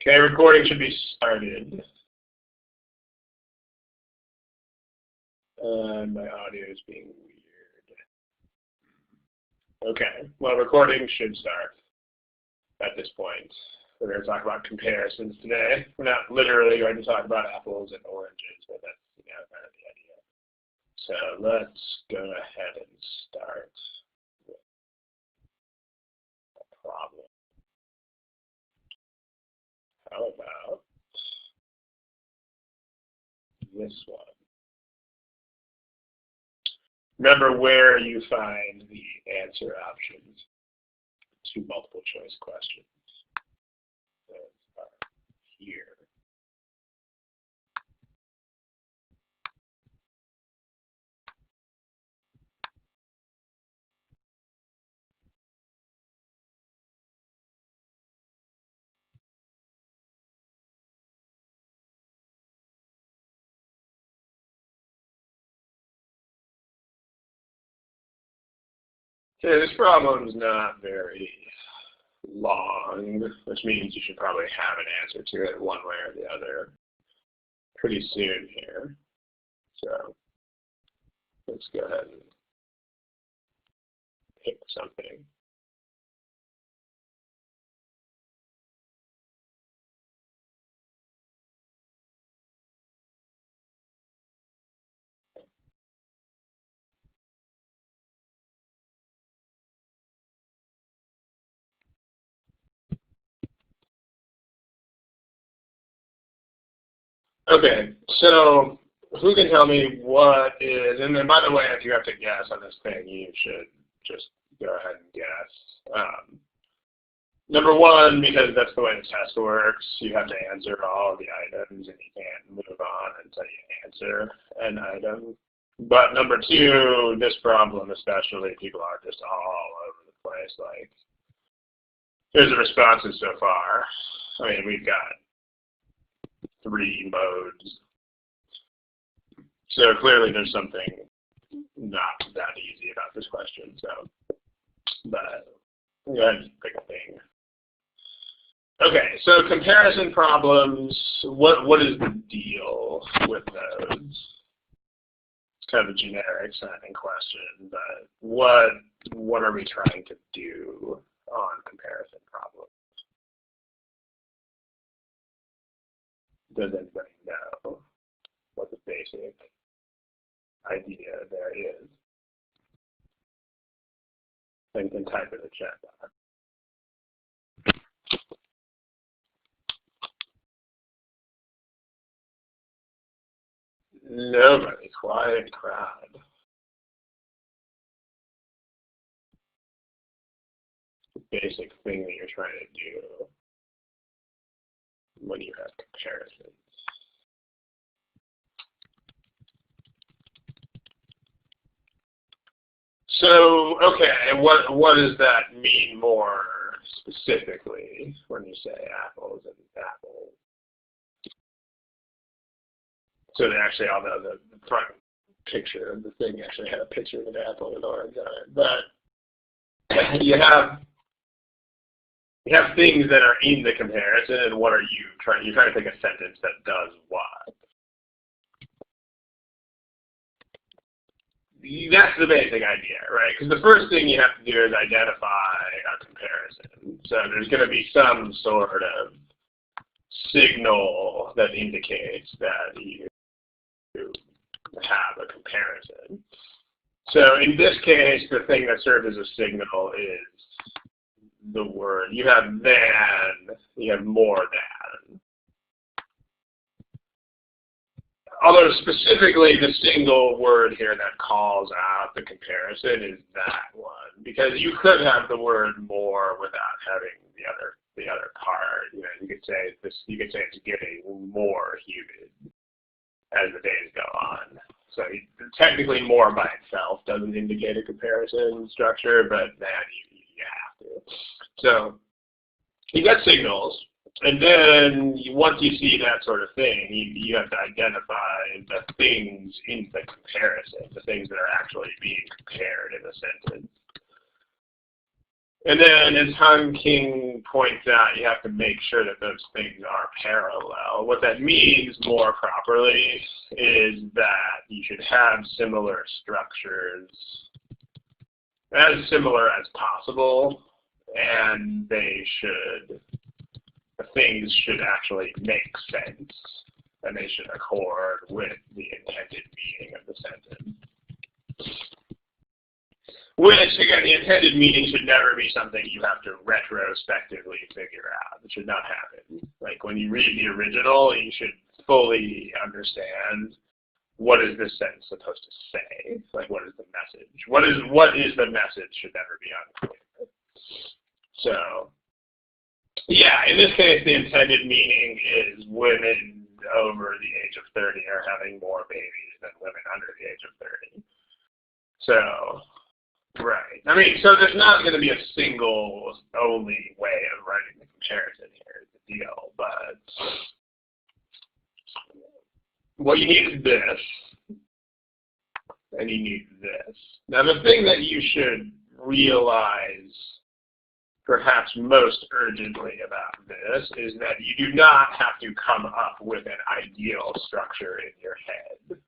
Okay, recording should be started. My audio is being weird. Okay, well, recording should start at this point. We're going to talk about comparisons today. We're not literally going to talk about apples and oranges, but that's kind of the idea. So let's go ahead and start with a problem. How about this one? Remember where you find the answer options to multiple choice questions. Those are here. Okay, this problem is not very long, which means you should probably have an answer to it one way or the other pretty soon here. So let's go ahead and pick something. Okay, so who can tell me what is, and then by the way, if you have to guess on this thing, you should just go ahead and guess. Number one, because that's the way the test works, you have to answer all of the items and you can't move on until you answer an item. But number two, this problem especially, people are just all over the place. Like, here's the responses so far. I mean, we've got 3 modes. So clearly there's something not that easy about this question. So, but go ahead and pick a thing. Okay, so comparison problems, what is the deal with those? It's kind of a generic sounding question, but what are we trying to do on comparison problems? Does anybody know what the basic idea there is? So you can type in the chat box. Nobody, quiet crowd. The basic thing that you're trying to do when you have comparisons. So, okay, what does that mean more specifically when you say apples and apples? So they actually, although the front picture of the thing actually had a picture of an apple and orange on it, but you have things that are in the comparison, and what are you trying? You're trying to pick a sentence that does what? That's the basic idea, right? Because the first thing you have to do is identify a comparison. So there's going to be some sort of signal that indicates that you have a comparison. So in this case, the thing that serves as a signal is the word. You have than, you have more than. Although specifically the single word here that calls out the comparison is that one, because you could have the word more without having the other part. You know, you could say it's getting more humid as the days go on. So technically more by itself doesn't indicate a comparison structure, but then you have to. So you got signals. And then once you see that sort of thing, you have to identify the things in the comparison, the things that are actually being compared in a sentence. And then, as Han King points out, you have to make sure that those things are parallel. What that means more properly is that you should have similar structures, as similar as possible, and the things should actually make sense, and they should accord with the intended meaning of the sentence. Which, again, the intended meaning should never be something you have to retrospectively figure out. It should not happen. Like, when you read the original, you should fully understand what is this sentence supposed to say. Like, what is the message? What is the message should never be unclear. So, yeah, in this case, the intended meaning is women over the age of 30 are having more babies than women under the age of 30. So, right. I mean, so there's not going to be a single only way of writing the comparison here is the deal, but what you need is this, and you need this. Now, the thing that you should realize perhaps most urgently about this is that you do not have to come up with an ideal structure in your head.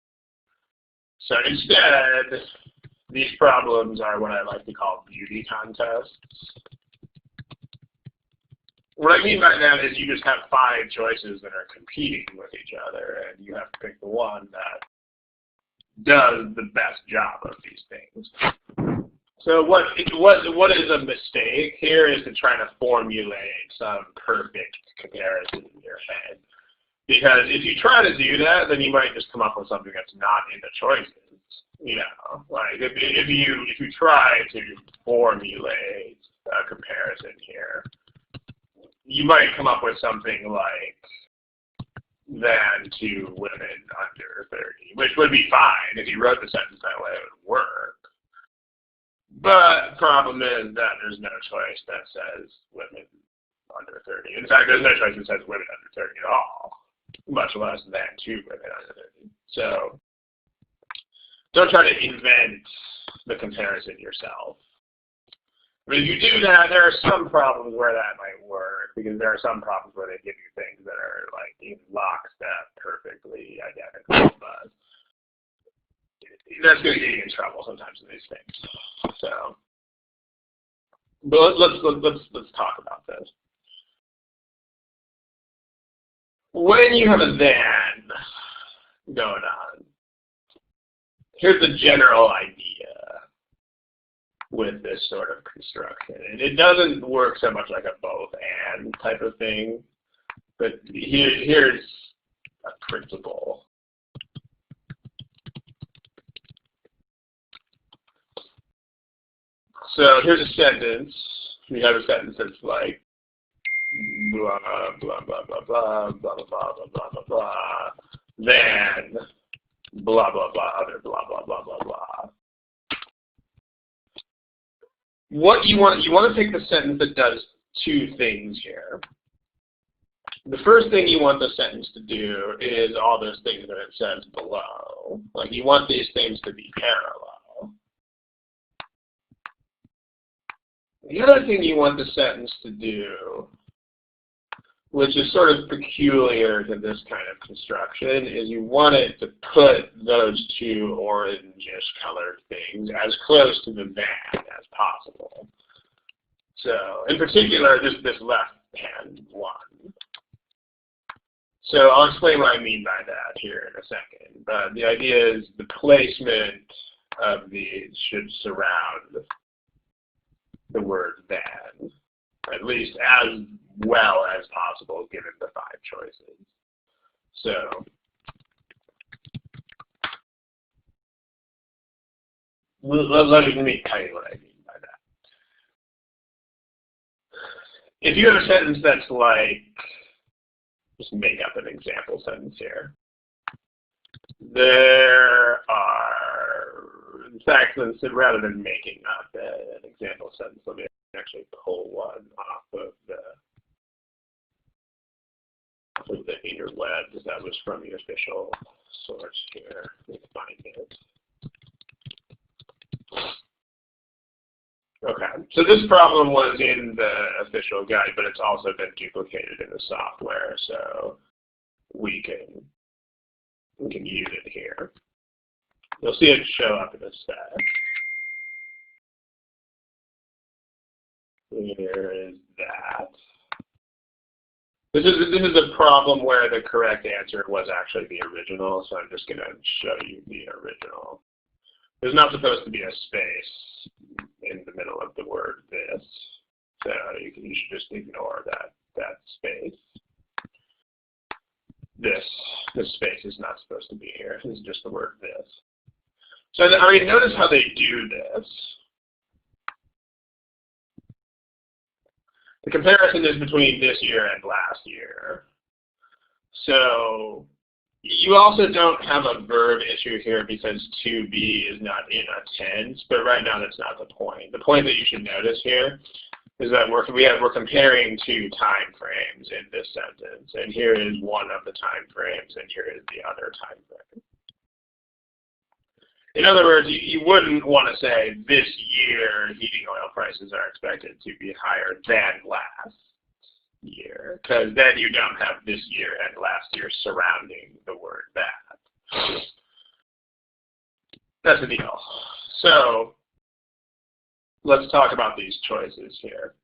So instead, these problems are what I like to call beauty contests. What I mean by that is you just have 5 choices that are competing with each other, and you have to pick the one that does the best job of these things. So what is a mistake here is to try to formulate some perfect comparison in your head. Because if you try to do that, then you might just come up with something that's not in the choices. You know, like if you try to formulate a comparison here, you might come up with something like than to women under 30, which would be fine if you wrote the sentence that way. It would work. But the problem is that there's no choice that says women under 30. In fact, there's no choice that says women under 30 at all, much less than to women under 30. So don't try to invent the comparison yourself. I mean, if you do that, there are some problems where that might work, because there are some problems where they give you things that are like in lockstep, perfectly identical, but that's going to get you in trouble sometimes in these things. So, but let's talk about this. When you have a then going on, here's the general idea with this sort of construction. And it doesn't work so much like a both and type of thing, but here's a principle. So here's a sentence. We have a sentence that's like blah blah blah blah blah blah blah blah blah blah blah, then blah blah blah other blah blah blah blah blah. What you want to take the sentence that does 2 things here. The first thing you want the sentence to do is all those things that it says below. Like, you want these things to be parallel. The other thing you want the sentence to do, which is sort of peculiar to this kind of construction, is you want it to put those 2 orangish colored things as close to the than as possible. So, in particular, this left-hand one. So I'll explain what I mean by that here in a second. But the idea is the placement of these should surround the word than, at least as well as possible given the 5 choices. So let me tell you what I mean by that. If you have a sentence that's like, just make up an example sentence here. There are, in fact, rather than making up an example sentence, let me actually pull one off of the interwebs that was from the official source here. Let me find it. Okay, so this problem was in the official guide, but it's also been duplicated in the software, so we can use it here. You'll see it show up in the stack. Here is that. This is a problem where the correct answer was actually the original, so I'm just going to show you the original. There's not supposed to be a space in the middle of the word this, so you should just ignore that space. This space is not supposed to be here. This is just the word this. So I mean, notice how they do this. The comparison is between this year and last year. So you also don't have a verb issue here because to be is not in a tense, but right now that's not the point. The point that you should notice here is that we're comparing two time frames in this sentence, and here is one of the time frames, and here is the other time frame. In other words, you wouldn't want to say this year heating oil prices are expected to be higher than last year, because then you don't have this year and last year surrounding the word that. That's the deal. So let's talk about these choices here.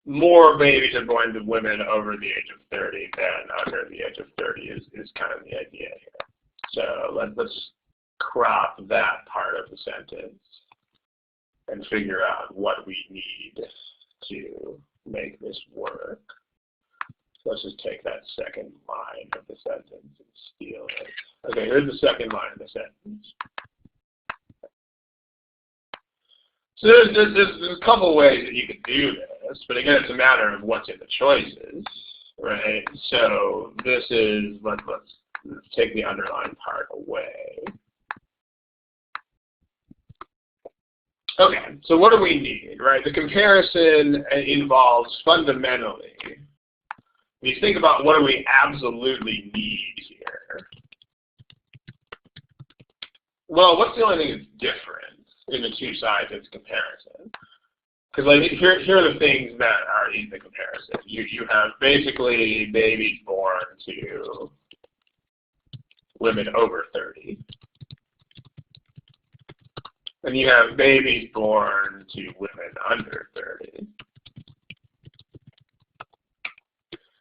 More babies are born to women over the age of 30 than under the age of 30 is kind of the idea here. So let's crop that part of the sentence and figure out what we need to make this work. So let's just take that second line of the sentence and steal it. Okay, here's the second line of the sentence. So there's a couple ways that you could do this, but again, it's a matter of what's in the choices, right? So this is, let's take the underlined part away. Okay, so what do we need, right? The comparison involves fundamentally, when you think about what do we absolutely need here, well, what's the only thing that's different in the two sides of the comparison? Because like, here are the things that are in the comparison. You have basically babies born to women over 30. And you have babies born to women under 30.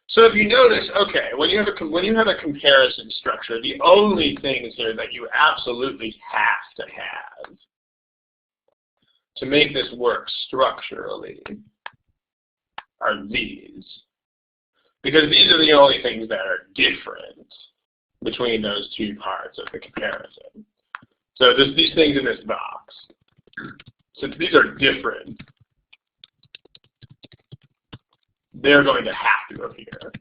So if you notice, okay, when you have a comparison structure, the only things here that you absolutely have to have to make this work structurally are these. Because these are the only things that are different between those two parts of the comparison. So there's these things in this box. Since these are different, they're going to have to appear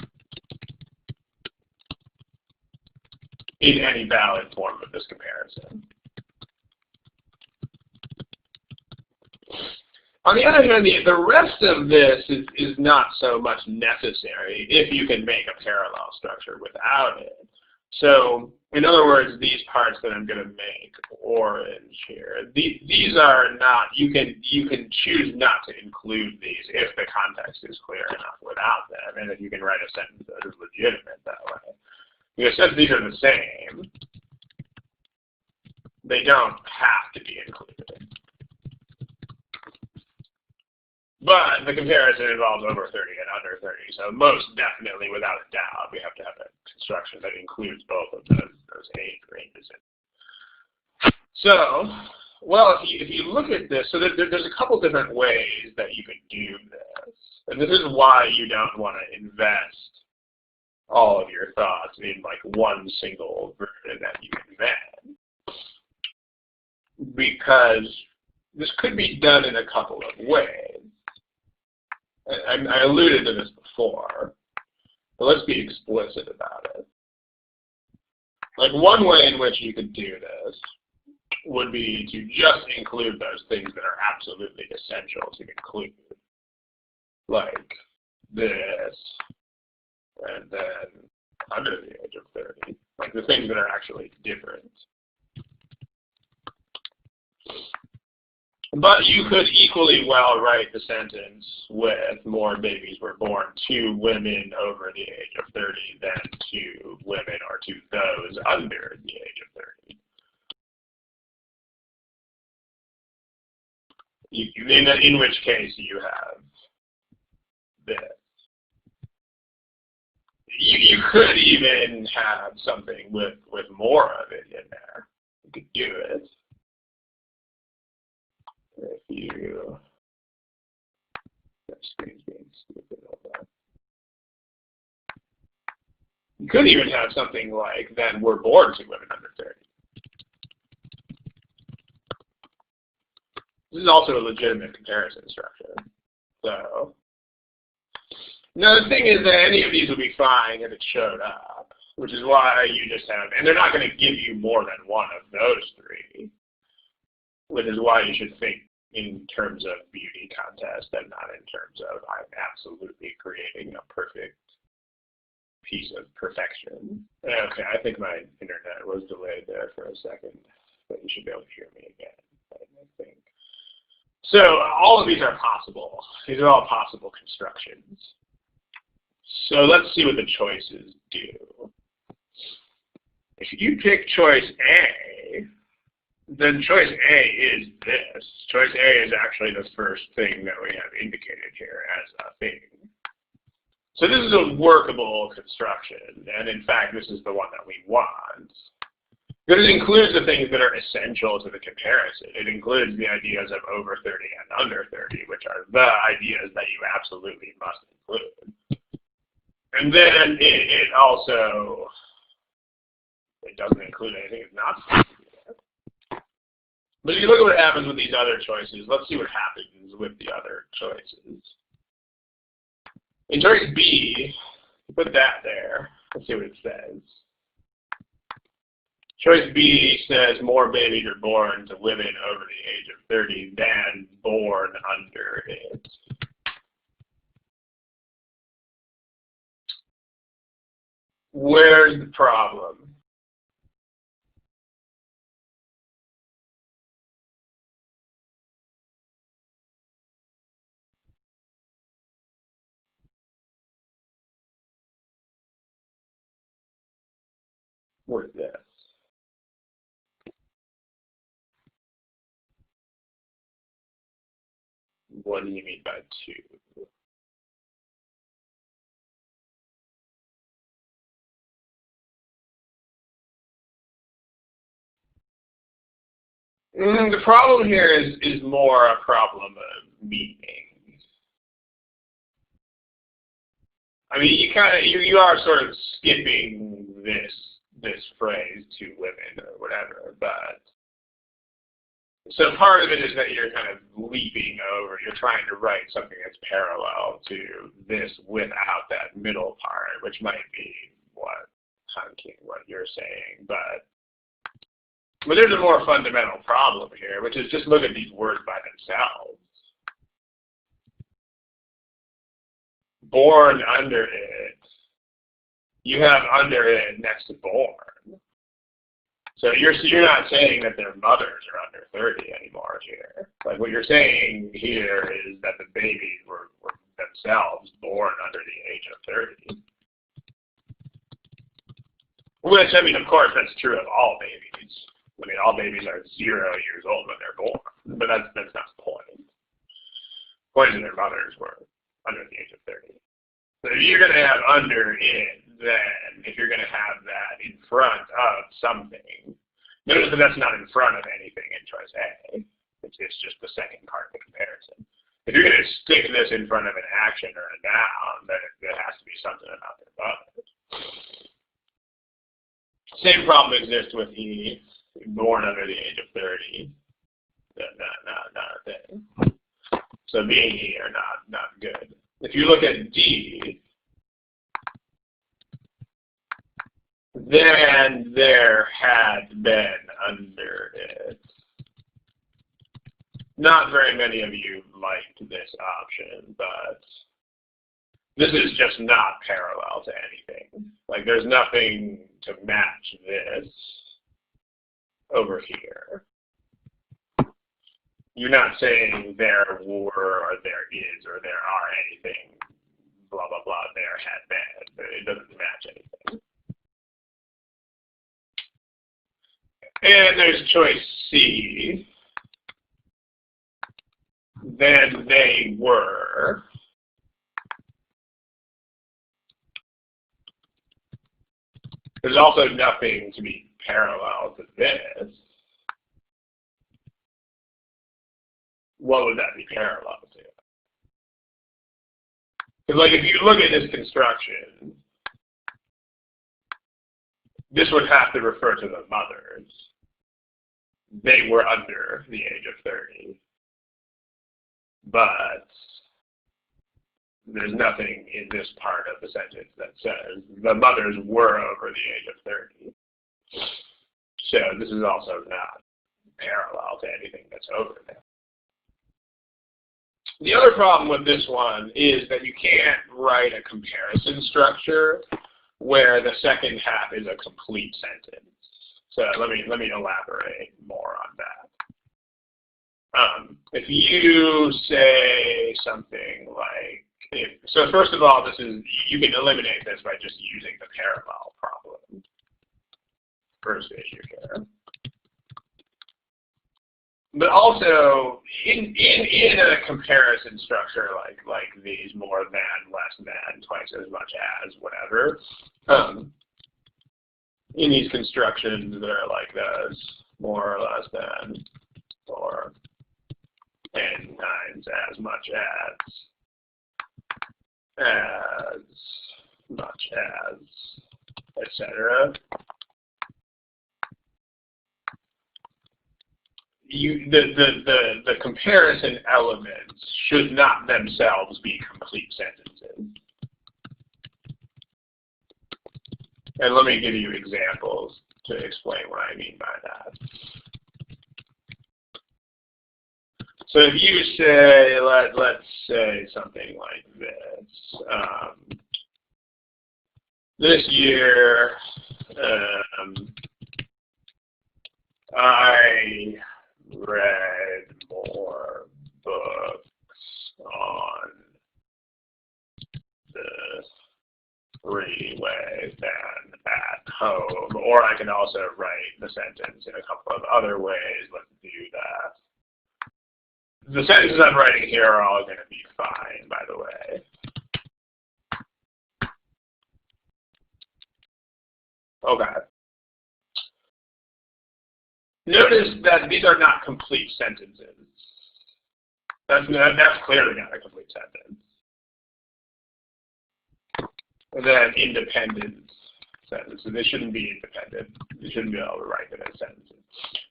in any valid form of this comparison. On the other hand, the rest of this is not so much necessary if you can make a parallel structure without it. So, in other words, these parts that I'm going to make orange here, these are not, you can choose not to include these if the context is clear enough without them, and then you can write a sentence that is legitimate that way. Because since these are the same, they don't have to be included. But the comparison involves over 30 and under 30, so most definitely, without a doubt, we have to have a construction that includes both of those age ranges. So, well, if you look at this, so there's a couple different ways that you could do this. And this is why you don't want to invest all of your thoughts in like one single version that you invent. Because this could be done in a couple of ways. I alluded to this before, but let's be explicit about it. Like one way in which you could do this would be to just include those things that are absolutely essential to include. Like this, and then under the age of 30. Like the things that are actually different. But you could equally well write the sentence with more babies were born to women over the age of 30 than to women or to those under the age of 30. In which case you have this. You could even have something with more of it in there. You could do it. If you, that screen's being stupid, hold on. You could even have something like, then we're born to women under 30. This is also a legitimate comparison structure. So, now the thing is that any of these would be fine if it showed up, which is why you just have, and they're not going to give you more than one of those three, which is why you should think in terms of beauty contest and not in terms of I'm absolutely creating a perfect piece of perfection. Okay, I think my internet was delayed there for a second, but you should be able to hear me again, I think. So all of these are possible. These are all possible constructions. So let's see what the choices do. If you pick choice A, then choice A is this. Choice A is actually the first thing that we have indicated here as a thing. So this is a workable construction, and in fact, this is the one that we want. Because it includes the things that are essential to the comparison. It includes the ideas of over 30 and under 30, which are the ideas that you absolutely must include. And then it also, it doesn't include anything it's not supposed to be there. But if you look at what happens with these other choices, let's see what happens with the other choices. In choice B, put that there. Let's see what it says. Choice B says more babies are born to women over the age of 30 than born under it. Where's the problem? Where's this? What do you mean by 2? The problem here is more a problem of meaning. I mean, you are sort of skipping this phrase to women or whatever, but so part of it is that you're kind of leaping over. You're trying to write something that's parallel to this without that middle part, which might be what you're saying, but there's a more fundamental problem here, which is just look at these words by themselves. Born under it, you have under it next to born. So you're not saying that their mothers are under 30 anymore here. Like what you're saying here is that the babies were themselves born under the age of 30. Which, I mean, of course, that's true of all babies. I mean, all babies are 0 years old when they're born, but that's not the point. The point is their mothers were under the age of 30. So if you're going to have under it, then if you're going to have that in front of something, notice that that's not in front of anything in choice A. It's just the second part of the comparison. If you're going to stick this in front of an action or a noun, then there has to be something about their mothers. Same problem exists with E. Born under the age of 30, not a thing. So being here, not good. If you look at D, then there had been under it. Not very many of you liked this option, but this is just not parallel to anything. Like there's nothing to match this over here. You're not saying there were or there is or there are anything, blah, blah, blah, there had been. It doesn't match anything. And there's choice C. Then they were. There's also nothing to be parallel to this. What would that be parallel to? Because like if you look at this construction, this would have to refer to the mothers. They were under the age of 30. But there's nothing in this part of the sentence that says the mothers were over the age of 30. So this is also not parallel to anything that's over there. The other problem with this one is that you can't write a comparison structure where the second half is a complete sentence. So let me elaborate more on that. If you say something like, so first of all, you can eliminate this by just using the parallel problem. First issue here. But also, in a comparison structure like these, more than, less than, twice as much as, whatever, in these constructions that are like this, more or less than, or 10 times as much as, etc. The comparison elements should not themselves be complete sentences. And let me give you examples to explain what I mean by that. So if you say, let's say something like this. This year, I read more books on the freeway than at home. Or I can also write the sentence in a couple of other ways. Let's do that. The sentences I'm writing here are all going to be fine, by the way. Okay. Notice that these are not complete sentences. That's clearly not a complete sentence. And then independent sentences. They shouldn't be independent. You shouldn't be able to write them as sentences.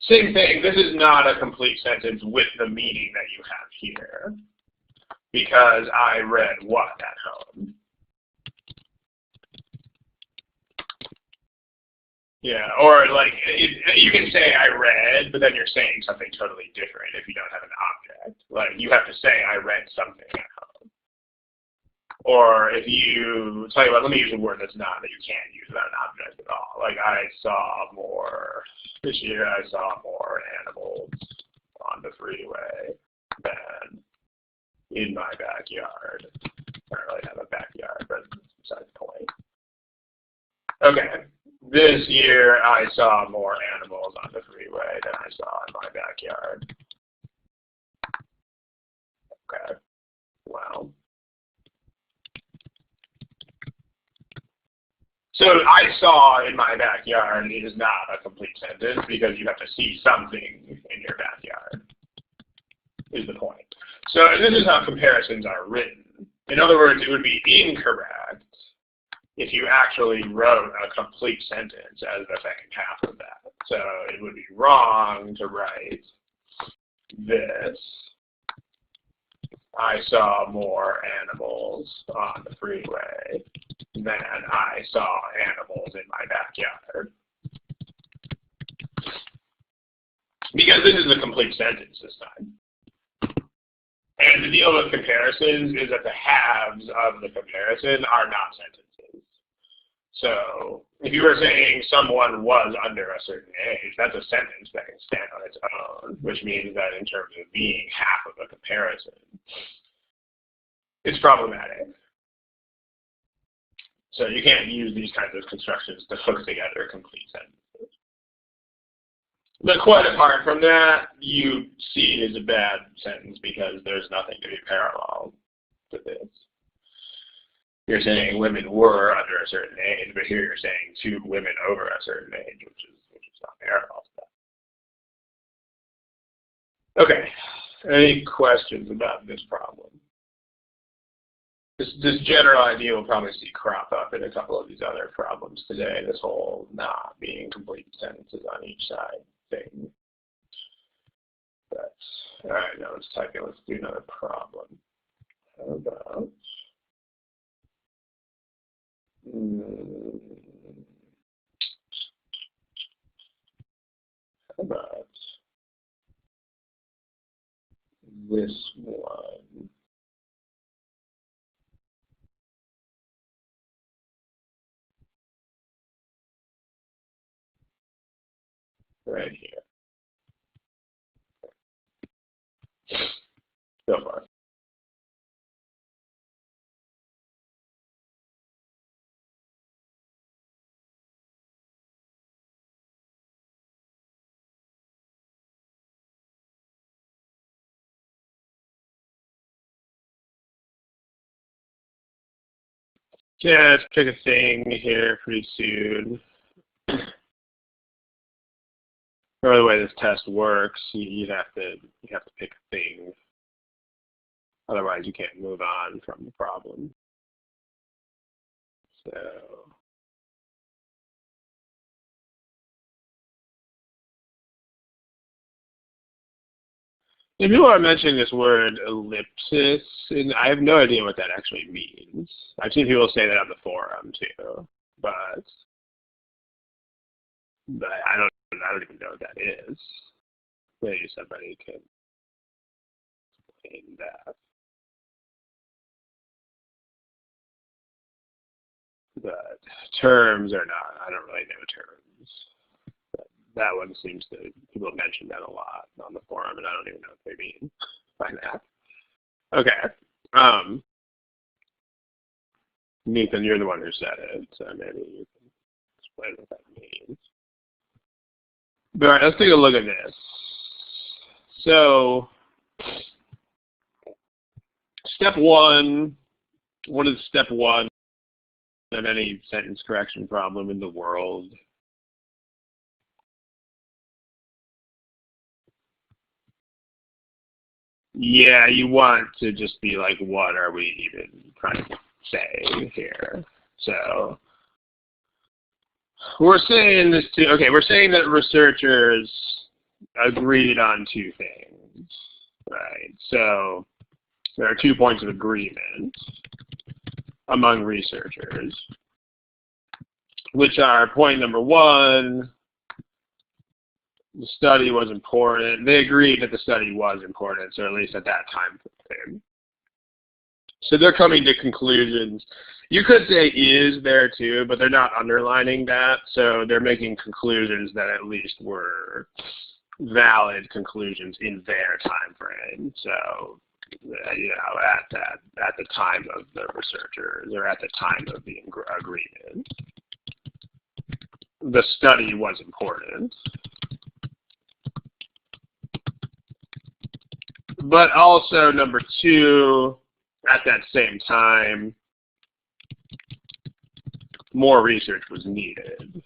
Same thing, this is not a complete sentence with the meaning that you have here. Because I read what at home? Yeah, or like, you can say I read, but then you're saying something totally different if you don't have an object. Like, you have to say I read something at home. Or if you, tell you what, let me use a word that you can't use without an object at all. Like, this year I saw more animals on the freeway than in my backyard. I don't really have a backyard, but besides the point. Okay. This year, I saw more animals on the freeway than I saw in my backyard. Okay. Well. So I saw in my backyard is not a complete sentence because you have to see something in your backyard, is the point. So this is how comparisons are written. In other words, it would be incorrect if you actually wrote a complete sentence as the second half of that. So it would be wrong to write this. I saw more animals on the freeway than I saw animals in my backyard. Because this is a complete sentence this time. And the deal with comparisons is that the halves of the comparison are not sentences. So if you were saying someone was under a certain age, that's a sentence that can stand on its own, which means that in terms of being half of a comparison, it's problematic. So you can't use these kinds of constructions to hook together complete sentences. But quite apart from that, you see it as a bad sentence because there's nothing to be parallel to this. You're saying women were under a certain age, but here you're saying two women over a certain age, which is not parallel to that. Okay. Any questions about this problem? This general idea we'll probably see crop up in a couple of these other problems today, this whole not being complete sentences on each side thing. But, all right, now let's type in, let's do another problem. How about, this one? Right here. So far. Yeah, let's pick a thing here pretty soon. Or the way this test works, you have to pick a thing. Otherwise, you can't move on from the problem. So if people are mentioning this word ellipsis, and I have no idea what that actually means. I've seen people say that on the forum too, but I don't even know what that is. Maybe somebody can explain that. But terms are not, I don't really know terms. But that one seems to, people mention that a lot on the forum, and I don't even know what they mean by that. Okay. Nathan, you're the one who said it, so maybe you can explain what that means. But all right, let's take a look at this. So, step one, what is step one of any sentence correction problem in the world? Yeah, you want to just be like, what are we even trying to say here? So we're saying this too. Okay, we're saying that researchers agreed on two things, right? So there are 2 points of agreement among researchers, which are point number one, the study was important. They agreed that the study was important, so at least at that time frame. So they're coming to conclusions. You could say is there too, but they're not underlining that, so they're making conclusions that at least were valid conclusions in their time frame. So, you know, at the time of the researchers or at the time of the agreement, the study was important. But also, number two, at that same time, more research was needed.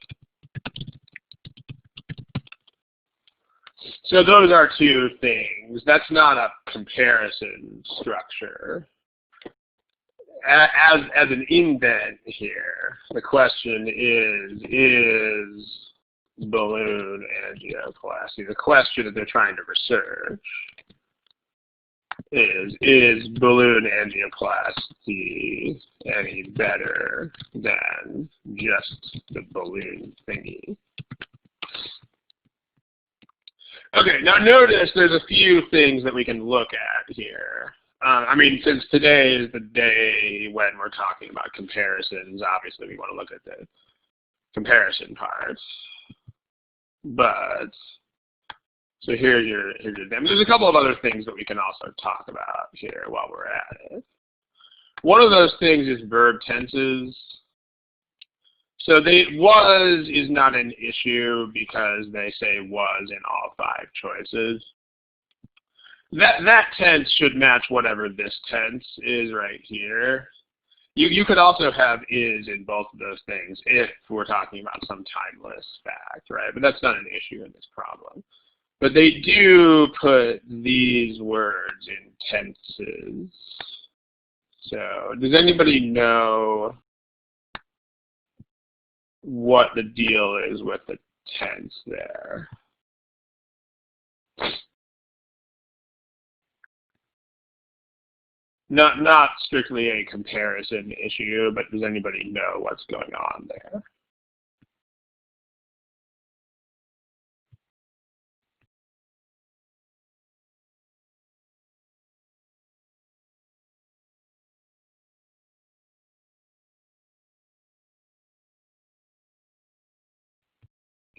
So those are two things. That's not a comparison structure. As an indent here, the question is balloon angioplasty, the question that they're trying to research is balloon angioplasty any better than just the balloon thingy? Okay, now notice there's a few things that we can look at here. I mean, since today is the day when we're talking about comparisons, obviously we want to look at the comparison parts. But so here's your them. There's a couple of other things that we can also talk about here while we're at it. One of those things is verb tenses. So was is not an issue because they say was in all 5 choices. That tense should match whatever this tense is right here. You could also have is in both of those things if we're talking about some timeless fact, right? But that's not an issue in this problem. But they do put these words in tenses. So does anybody know what the deal is with the tense there? Not strictly a comparison issue, but does anybody know what's going on there?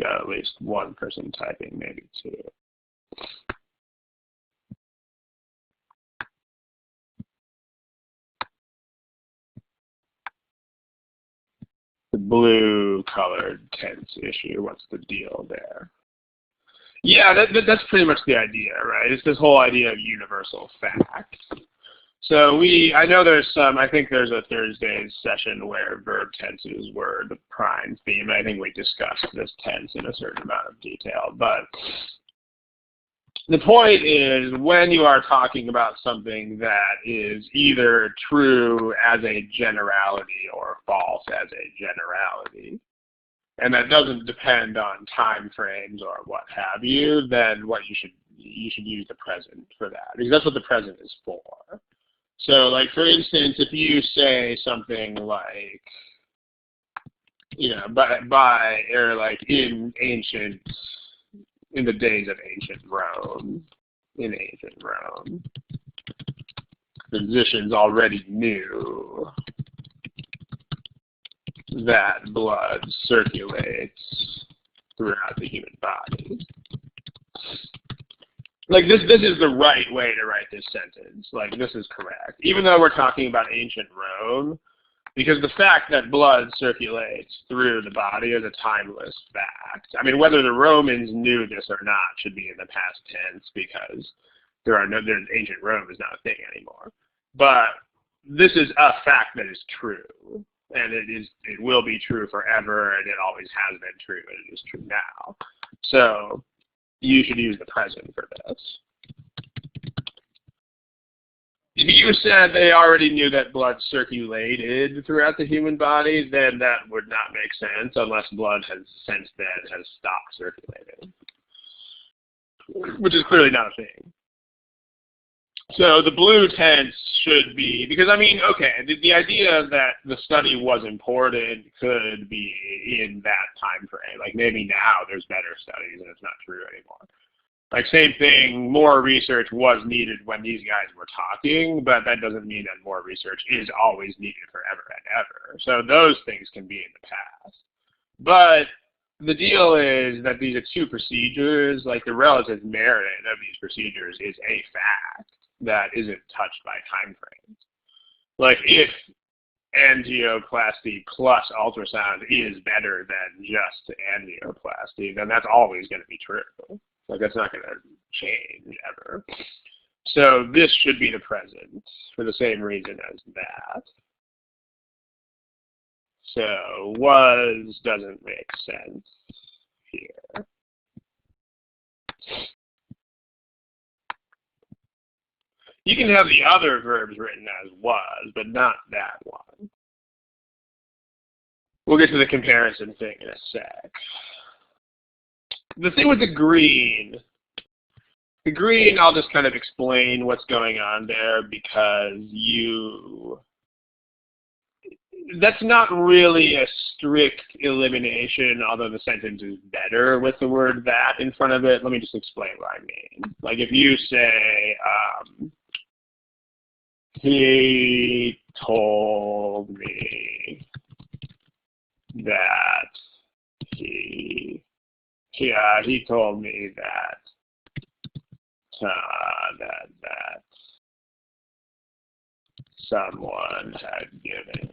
Got at least one person typing, maybe 2. The blue colored tense issue, what's the deal there? Yeah, that's pretty much the idea, right? It's this whole idea of universal fact. So I know there's I think there's a Thursday session where verb tenses were the prime theme. I think we discussed this tense in a certain amount of detail. But the point is when you are talking about something that is either true as a generality or false as a generality, and that doesn't depend on time frames or what have you, then you should use the present for that, because that's what the present is for. So, like, for instance, if you say something like, you know, or like in the days of ancient Rome, physicians already knew that blood circulates throughout the human body. Like, this is the right way to write this sentence. Like, this is correct. Even though we're talking about ancient Rome, because the fact that blood circulates through the body is a timeless fact. I mean, whether the Romans knew this or not should be in the past tense, because ancient Rome is not a thing anymore. But this is a fact that is true. And it will be true forever, and it always has been true, and it is true now. So you should use the present for this. If you said they already knew that blood circulated throughout the human body, then that would not make sense unless blood since then has stopped circulating, which is clearly not a thing. So the blue tense should be, because I mean, okay, the idea that the study was important could be in that time frame. Like maybe now there's better studies and it's not true anymore. Like same thing, more research was needed when these guys were talking, but that doesn't mean that more research is always needed forever and ever. So those things can be in the past. But the deal is that these are 2 procedures, like the relative merit of these procedures is a fact that isn't touched by time frames. Like if angioplasty plus ultrasound is better than just angioplasty, then that's always going to be true. Like that's not going to change ever. So this should be the present for the same reason as that. So was doesn't make sense here. You can have the other verbs written as was, but not that one. We'll get to the comparison thing in a sec. The thing with the green, I'll just kind of explain what's going on there because that's not really a strict elimination, although the sentence is better with the word that in front of it. Let me just explain what I mean. Like if you say, He told me that he told me that that someone had given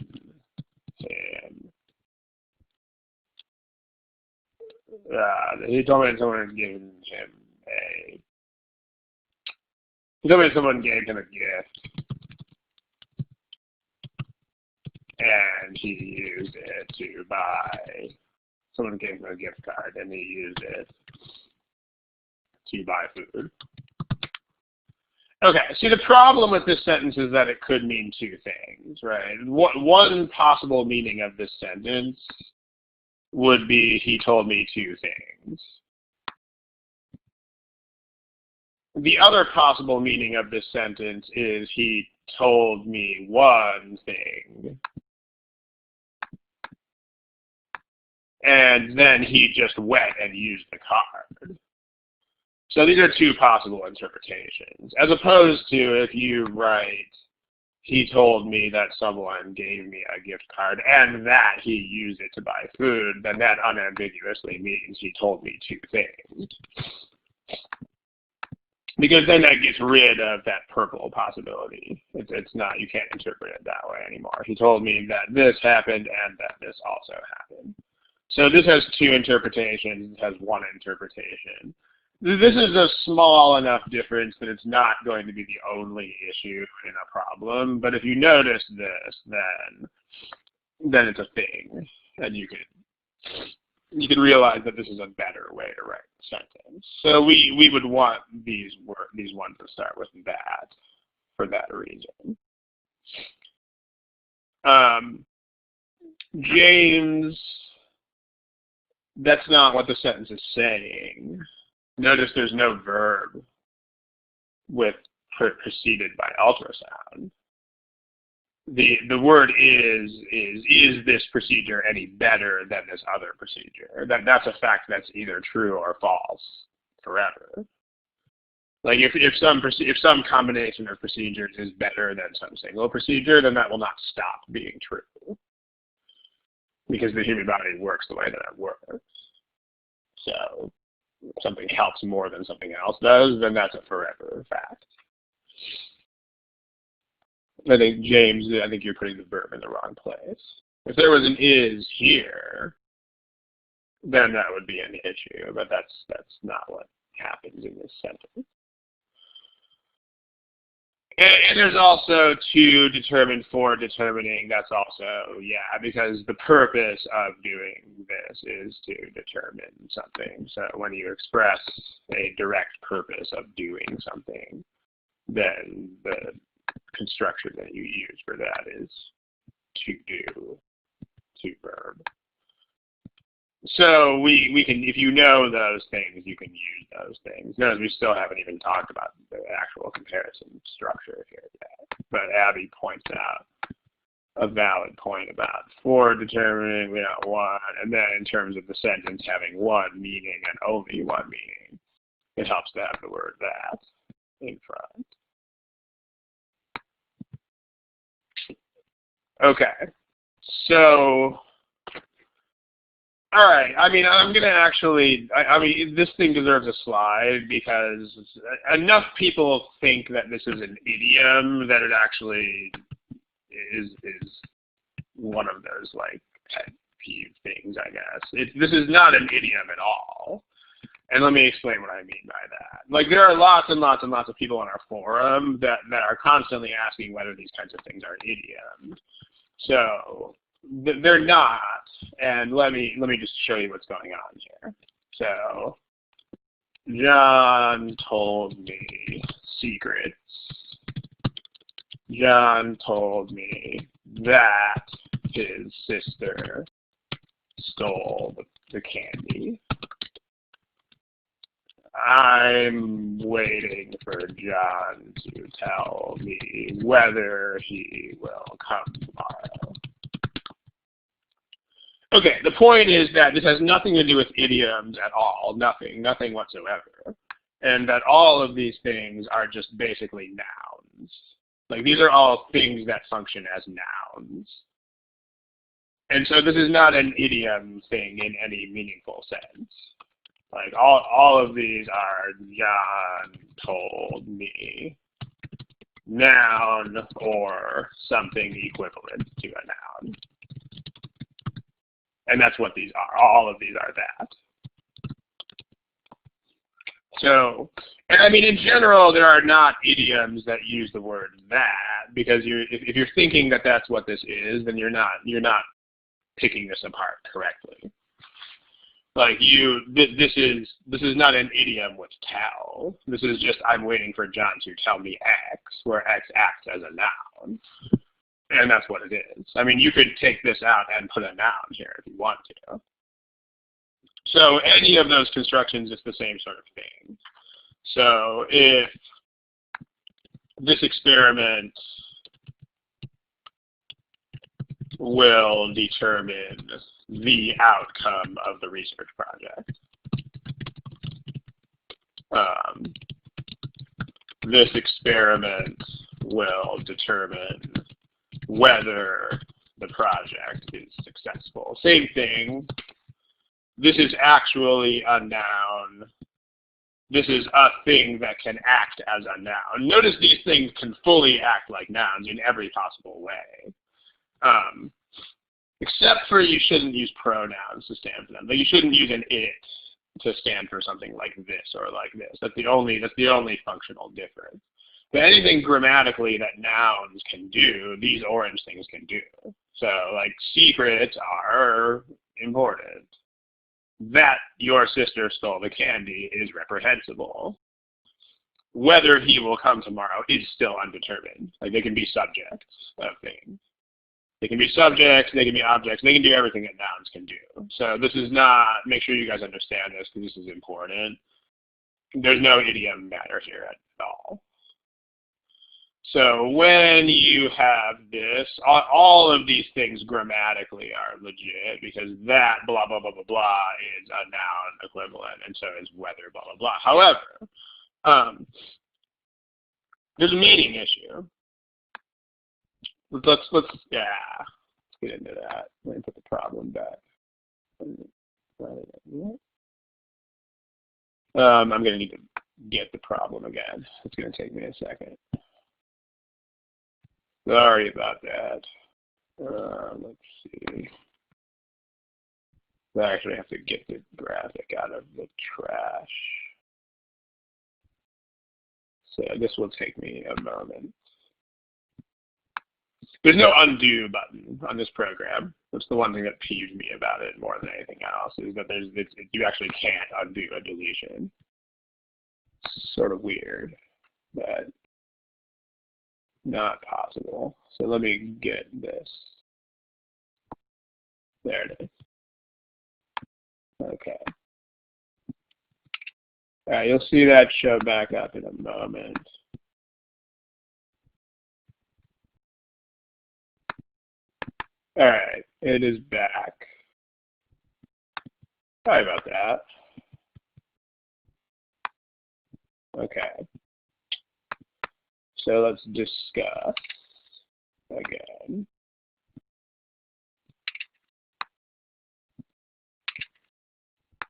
him. He told me that someone had given him a. He told me that someone gave him a gift, and he used it to buy. Someone gave him a gift card, and he used it to buy food. Okay, see, the problem with this sentence is that it could mean two things, right? One possible meaning of this sentence would be he told me two things. The other possible meaning of this sentence is he told me one thing, and then he just went and used the card. So these are two possible interpretations, as opposed to if you write, he told me that someone gave me a gift card and that he used it to buy food, then that unambiguously means he told me two things. Because then that gets rid of that purple possibility. It's not, you can't interpret it that way anymore. He told me that this happened and that this also happened. So this has two interpretations, it has one interpretation. This is a small enough difference that it's not going to be the only issue in a problem, but if you notice this, then it's a thing, and you can realize that this is a better way to write the sentence. So we would want these ones to start with that for that reason. James, that's not what the sentence is saying. Notice there's no verb with preceded by ultrasound. The word is this procedure any better than this other procedure? That's a fact that's either true or false forever. Like if some combination of procedures is better than some single procedure, then that will not stop being true. Because the human body works the way that it works. So if something helps more than something else does, then that's a forever fact. I think, James, I think you're putting the verb in the wrong place. If there was an is here, then that would be an issue, but that's not what happens in this sentence. And there's also to determine for determining, that's also, yeah, because the purpose of doing this is to determine something. So when you express a direct purpose of doing something, then the construction that you use for that is to do, to verb. So we can, if you know those things, you can use those things. Notice we still haven't even talked about the actual comparison structure here yet. But Abby points out a valid point about for determining, one, and then in terms of the sentence having one meaning and only one meaning, it helps to have the word that in front. Okay, so, all right, I mean, I'm going to actually, I mean, this thing deserves a slide because enough people think that this is an idiom that it actually is one of those, like, pet peeve things, I guess. This is not an idiom at all. And let me explain what I mean by that. Like, there are lots and lots and lots of people on our forum that are constantly asking whether these kinds of things are idioms. So they're not, and let me just show you what's going on here. So John told me secrets. John told me that his sister stole the candy. I'm waiting for John to tell me whether he will come tomorrow. Okay, the point is that this has nothing to do with idioms at all, nothing whatsoever. And that all of these things are just basically nouns. Like these are all things that function as nouns. And so this is not an idiom thing in any meaningful sense. Like all of these are Jan told me, noun or something equivalent to a noun. And that's what these are. All of these are that. So, and I mean, in general, there are not idioms that use the word that, because if you're thinking that that's what this is, then you're not picking this apart correctly. Like this is not an idiom with tell. This is just I'm waiting for John to tell me X, where X acts as a noun. And that's what it is. I mean, you could take this out and put a noun here if you want to. So any of those constructions is the same sort of thing. So if this experiment will determine the outcome of the research project, this experiment will determine whether the project is successful. Same thing. This is actually a noun. This is a thing that can act as a noun. Notice these things can fully act like nouns in every possible way. Except for you shouldn't use pronouns to stand for them. Like you shouldn't use an it to stand for something like this or like this. That's the only functional difference. But anything grammatically that nouns can do, these orange things can do. So like secrets are important. That your sister stole the candy is reprehensible. Whether he will come tomorrow is still undetermined. Like they can be subjects of things. They can be subjects, they can be objects, they can do everything that nouns can do. So this is not, make sure you guys understand this because this is important. There's no idiom matter here at all. So when you have this, all of these things grammatically are legit because that blah, blah, blah, blah, blah is a noun equivalent, and so is whether blah, blah, blah. However, there's a meaning issue. Let's get into that. Let me put the problem back. I'm going to need to get the problem again. It's going to take me a second. Sorry about that. Let's see. I actually have to get the graphic out of the trash. So this will take me a moment. There's no undo button on this program. That's the one thing that peeves me about it more than anything else, is that you actually can't undo a deletion. It's sort of weird, but not possible. So let me get this. There it is. Okay. All right, you'll see that show back up in a moment. All right, it is back. Sorry about that. Okay. So let's discuss again.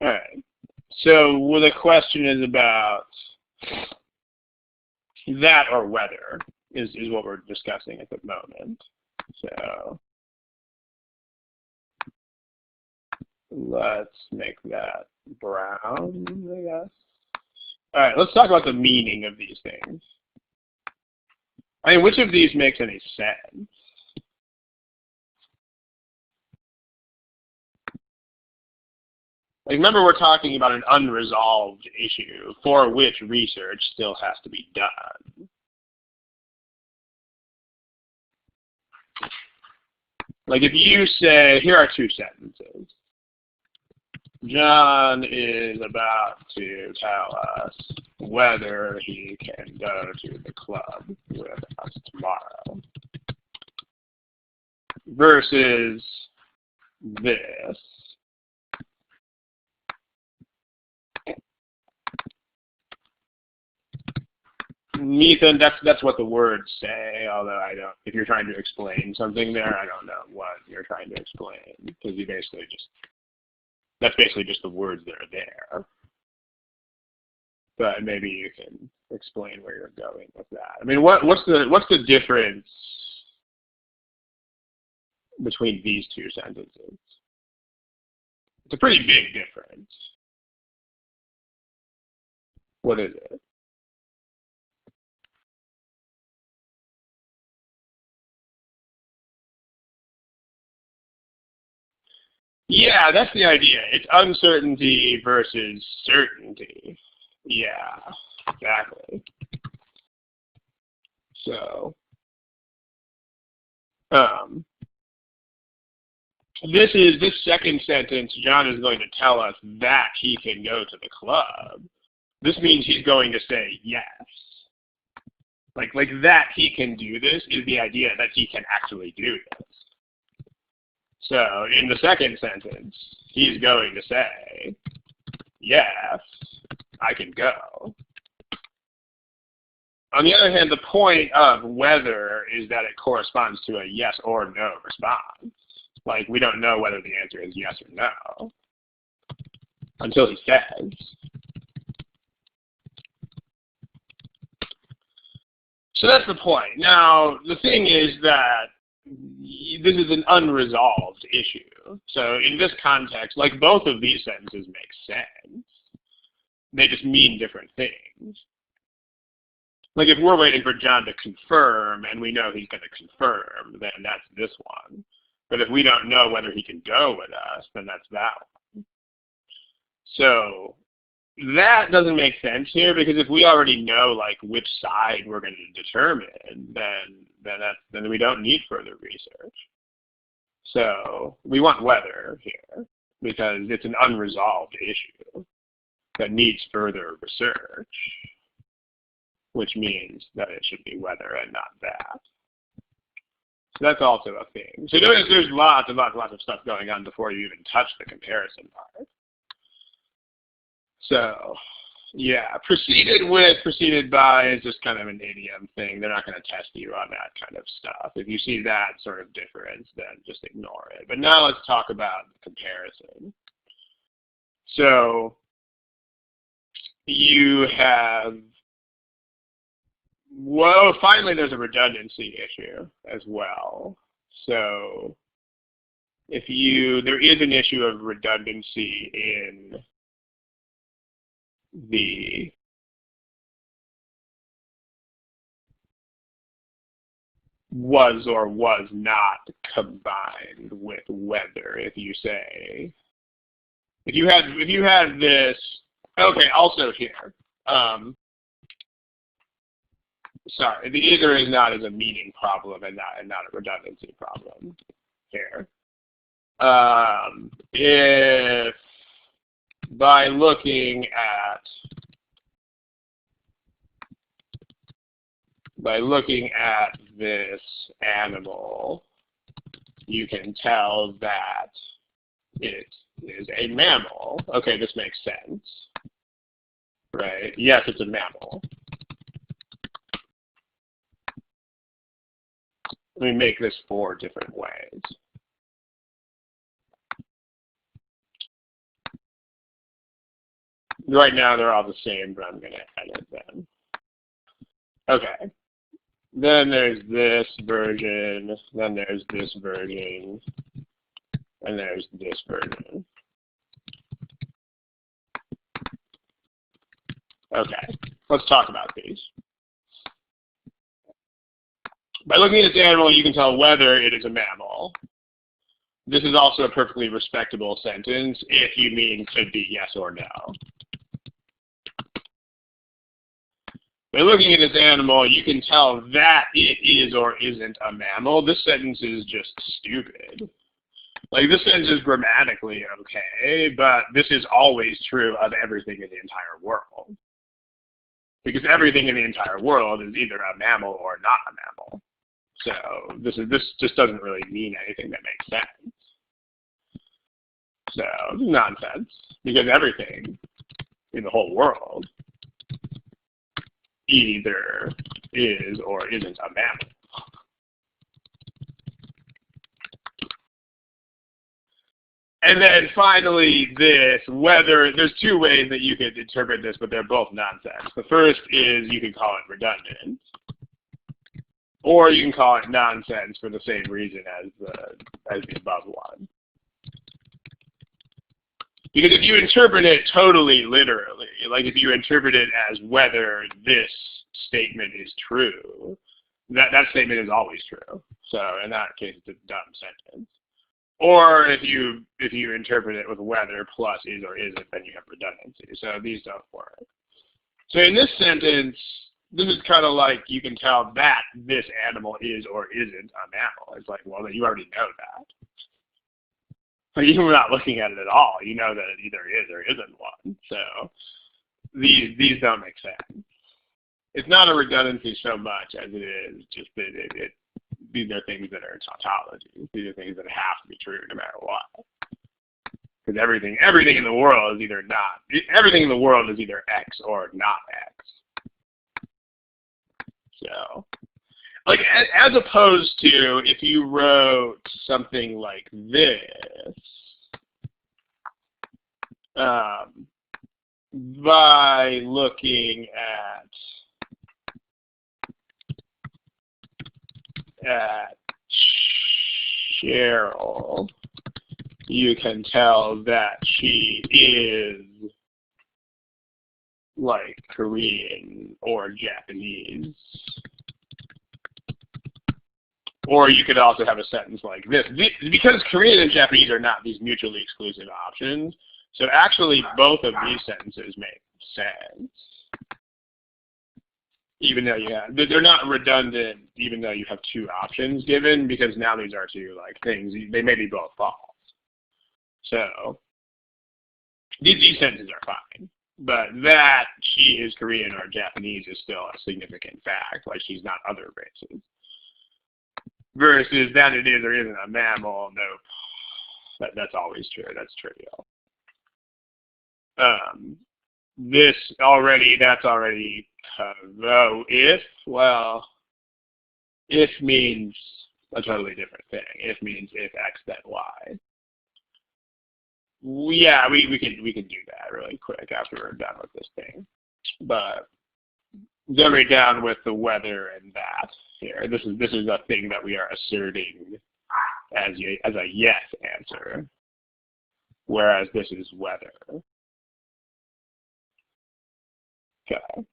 All right. So well, the question is about that or whether is what we're discussing at the moment. So let's make that brown, I guess. All right, let's talk about the meaning of these things. I mean, which of these makes any sense? Like, remember, we're talking about an unresolved issue for which research still has to be done. Like, if you say, here are two sentences. John is about to tell us whether he can go to the club with us tomorrow. Versus this. Ethan, that's what the words say, although I don't, if you're trying to explain something there, I don't know what you're trying to explain, because you basically just, that's basically just the words that are there. But maybe you can explain where you're going with that. I mean, what's the difference between these two sentences? It's a pretty big difference. What is it? Yeah, that's the idea. It's uncertainty versus certainty. Yeah, exactly. So, this second sentence, John is going to tell us that he can go to the club. This means he's going to say yes. Like that he can do this is the idea that he can actually do this. So in the second sentence, he's going to say, yes, I can go. On the other hand, the point of whether is that it corresponds to a yes or no response. Like, we don't know whether the answer is yes or no until he says. So that's the point. Now, the thing is that this is an unresolved issue. So in this context, like, both of these sentences make sense. They just mean different things. Like, if we're waiting for John to confirm and we know he's going to confirm, then that's this one. But if we don't know whether he can go with us, then that's that one. So that doesn't make sense here, because if we already know like which side we're going to determine, then we don't need further research. So we want whether here because it's an unresolved issue that needs further research, which means that it should be whether and not that. So that's also a thing. So there's lots and lots of stuff going on before you even touch the comparison part. So, yeah, preceded by is just kind of an idiom thing. They're not going to test you on that kind of stuff. If you see that sort of difference, then just ignore it. But now let's talk about the comparison. So, you have, well, finally there's a redundancy issue as well. So, there is an issue of redundancy in the was or was not combined with whether. If you say, if you had this, okay, also here, sorry, the either is not is a meaning problem and not a redundancy problem here. If by looking at this animal, you can tell that it is a mammal. Okay, this makes sense, right? Yes, it's a mammal. Let me make this 4 different ways. Right now they're all the same, but I'm going to edit them. Okay. Then there's this version, then there's this version, and there's this version. Okay, let's talk about these. By looking at this animal, you can tell whether it is a mammal. This is also a perfectly respectable sentence if you mean could be yes or no. By looking at this animal, you can tell that it is or isn't a mammal. This sentence is just stupid. Like, this sentence is grammatically okay, but this is always true of everything in the entire world. Because everything in the entire world is either a mammal or not a mammal. So this just doesn't really mean anything that makes sense. So this is nonsense, because everything in the whole world either is or isn't a mammal. And then finally this, whether, there's two ways that you could interpret this, but they're both nonsense. The first is you can call it redundant, or you can call it nonsense for the same reason as the above one. Because if you interpret it totally literally, like if you interpret it as whether this statement is true, that statement is always true. So in that case, it's a dumb sentence. Or if you interpret it with whether plus is or isn't, then you have redundancy. So these don't work. So in this sentence, this is kind of like you can tell that this animal is or isn't a mammal. It's like, well, you already know that. But you're not looking at it at all. You know that it either is or isn't one. So these don't make sense. It's not a redundancy so much as it is just that these are things that are tautology. These are things that have to be true no matter what. Because everything in the world is either not. Everything in the world is either X or not X. So, like, as opposed to if you wrote something like this, by looking at Cheryl, you can tell that she is like Korean or Japanese. Or you could also have a sentence like this. Because Korean and Japanese are not these mutually exclusive options, so actually both of these sentences make sense. Even though they're not redundant, even though you have two options given, because now these are two like things. They may be both false. So these sentences are fine. But that she is Korean or Japanese is still a significant fact, like she's not other races. Versus that it is or isn't a mammal, nope. That's always true. That's trivial. That's already if means a totally different thing. If means if X then Y. Yeah, we can do that really quick after we're done with this thing. But then we're down with the whether and that here. This is a thing that we are asserting as a yes answer, whereas this is whether. Okay.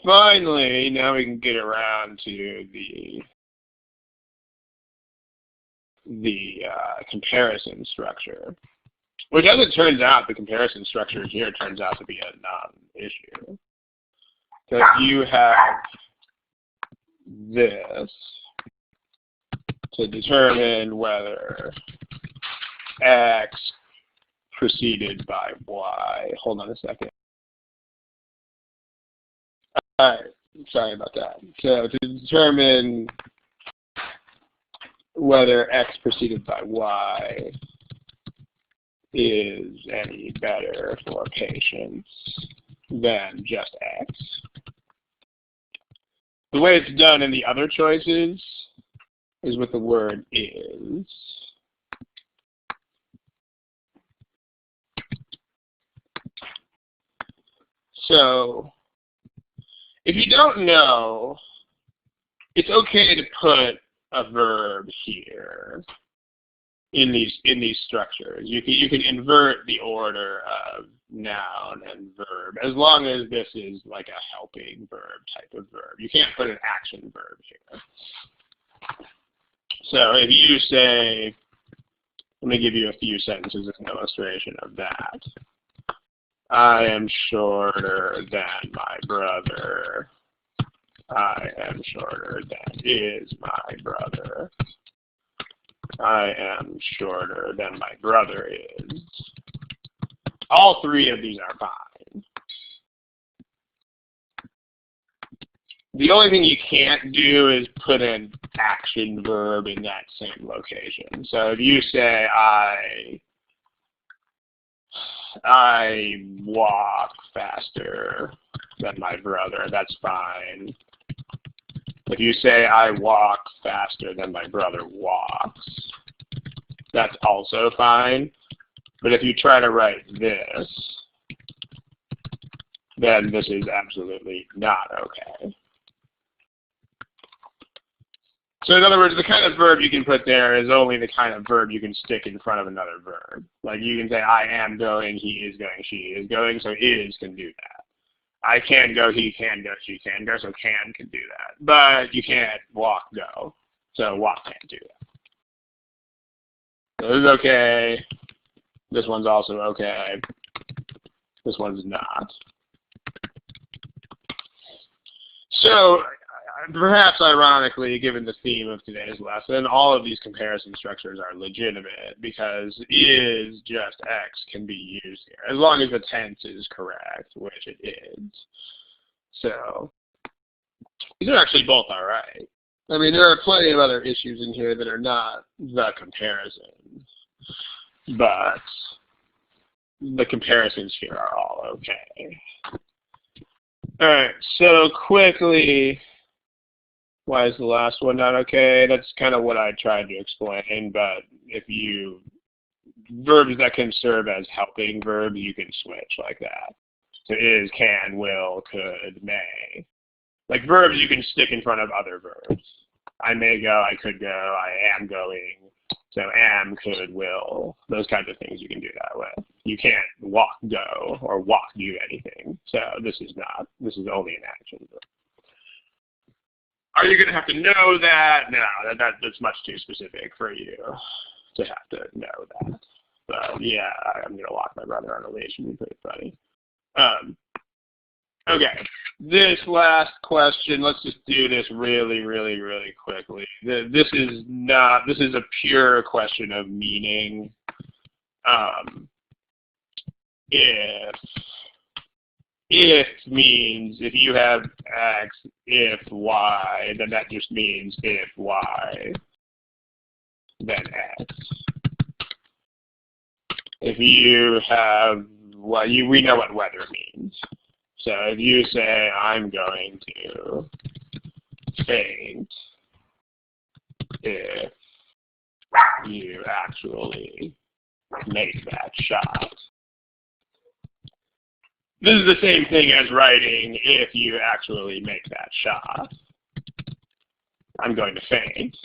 Finally, now we can get around to the comparison structure, which, as it turns out, the comparison structure here turns out to be a non-issue. So you have this to determine whether X preceded by Y. Hold on a second. All right, sorry about that. So to determine whether X preceded by Y is any better for patients than just X. The way it's done in the other choices is with the word is. So if you don't know, it's okay to put a verb here in these structures. You can invert the order of noun and verb as long as this is like a helping verb type of verb. You can't put an action verb here. So if you say, let me give you a few sentences as an illustration of that. I am shorter than my brother. I am shorter than is my brother. I am shorter than my brother is. All three of these are fine. The only thing you can't do is put an action verb in that same location. So if you say I walk faster than my brother, that's fine. If you say I walk faster than my brother walks, that's also fine. But if you try to write this, then this is absolutely not okay. So in other words, the kind of verb you can put there is only the kind of verb you can stick in front of another verb. Like you can say, I am going, he is going, she is going, so is can do that. I can go, he can go, she can go, so can do that. But you can't walk, go, so walk can't do that. So this is okay. This one's also okay. This one's not. So, perhaps ironically, given the theme of today's lesson, all of these comparison structures are legitimate because is just X can be used here, as long as the tense is correct, which it is. So, these are actually both all right. I mean, there are plenty of other issues in here that are not the comparisons, but the comparisons here are all okay. All right, so quickly, why is the last one not okay? That's kind of what I tried to explain, but if you, verbs that can serve as helping verbs, you can switch like that. So is, can, will, could, may. Like verbs you can stick in front of other verbs. I may go, I could go, I am going. So am, could, will, those kinds of things you can do that with. You can't walk, go, or walk, do anything. So this is not, this is only an action verb. Are you going to have to know that? No, that's much too specific for you to have to know that. But yeah, I'm going to lock my brother on a leash and be pretty funny. Okay, this last question, let's just do this really, really, really quickly. This is a pure question of meaning. If means if you have X, if Y, then that just means if Y, then X. If you have, well, we know what weather means. So if you say, I'm going to faint if you actually make that shot. This is the same thing as writing if you actually make that shot. I'm going to faint.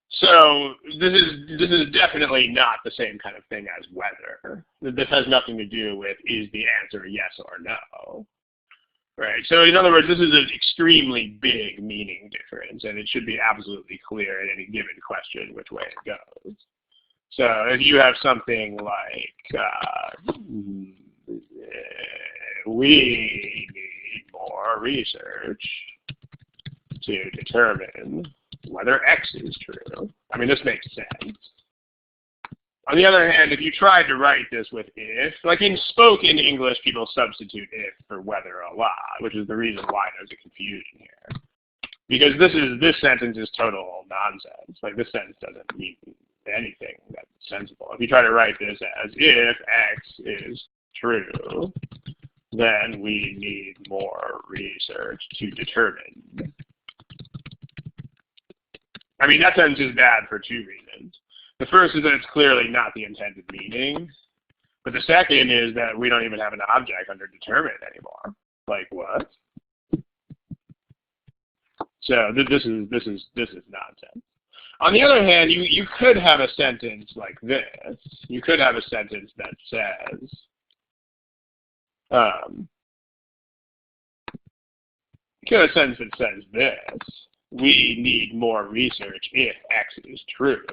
So this is definitely not the same kind of thing as weather. This has nothing to do with is the answer yes or no. Right? So in other words, this is an extremely big meaning difference, and it should be absolutely clear in any given question which way it goes. So if you have something like, we need more research to determine whether X is true. I mean, this makes sense. On the other hand, if you tried to write this with if, like in spoken English, people substitute if for whether a lot, which is the reason why there's a confusion here. Because this sentence is total nonsense. Like this sentence doesn't mean anything that's sensible. If you try to write this as if X is true, then we need more research to determine. I mean, that sentence is bad for two reasons. The first is that it's clearly not the intended meaning. But the second is that we don't even have an object under determined anymore. Like what? So this is nonsense. On the other hand, you could have a sentence like this. You could have a sentence that says, this. We need more research if X is true.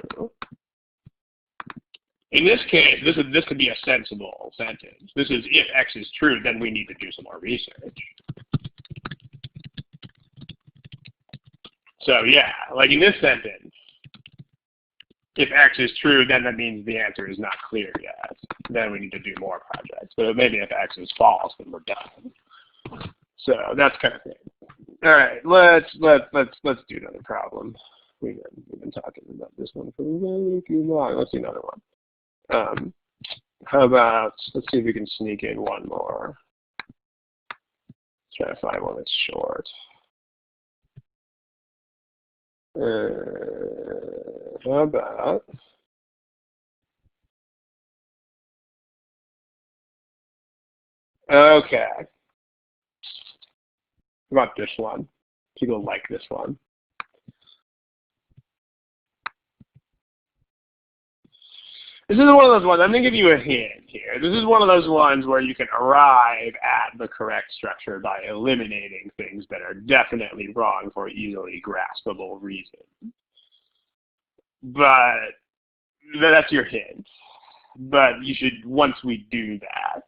In this case, this could be a sensible sentence. This is if X is true, then we need to do some more research. So yeah, like in this sentence, if X is true, then that means the answer is not clear yet. Then we need to do more projects. But maybe if X is false, then we're done. So that's kind of thing. All right, let's do another problem. We've been talking about this one for way too long. Let's do another one. How about, let's see if we can sneak in one more. Try to find one that's short. How about, okay. How about this one? People like this one. This is one of those ones, I'm going to give you a hint here. This is one of those ones where you can arrive at the correct structure by eliminating things that are definitely wrong for easily graspable reasons. But that's your hint. But you should, once we do that,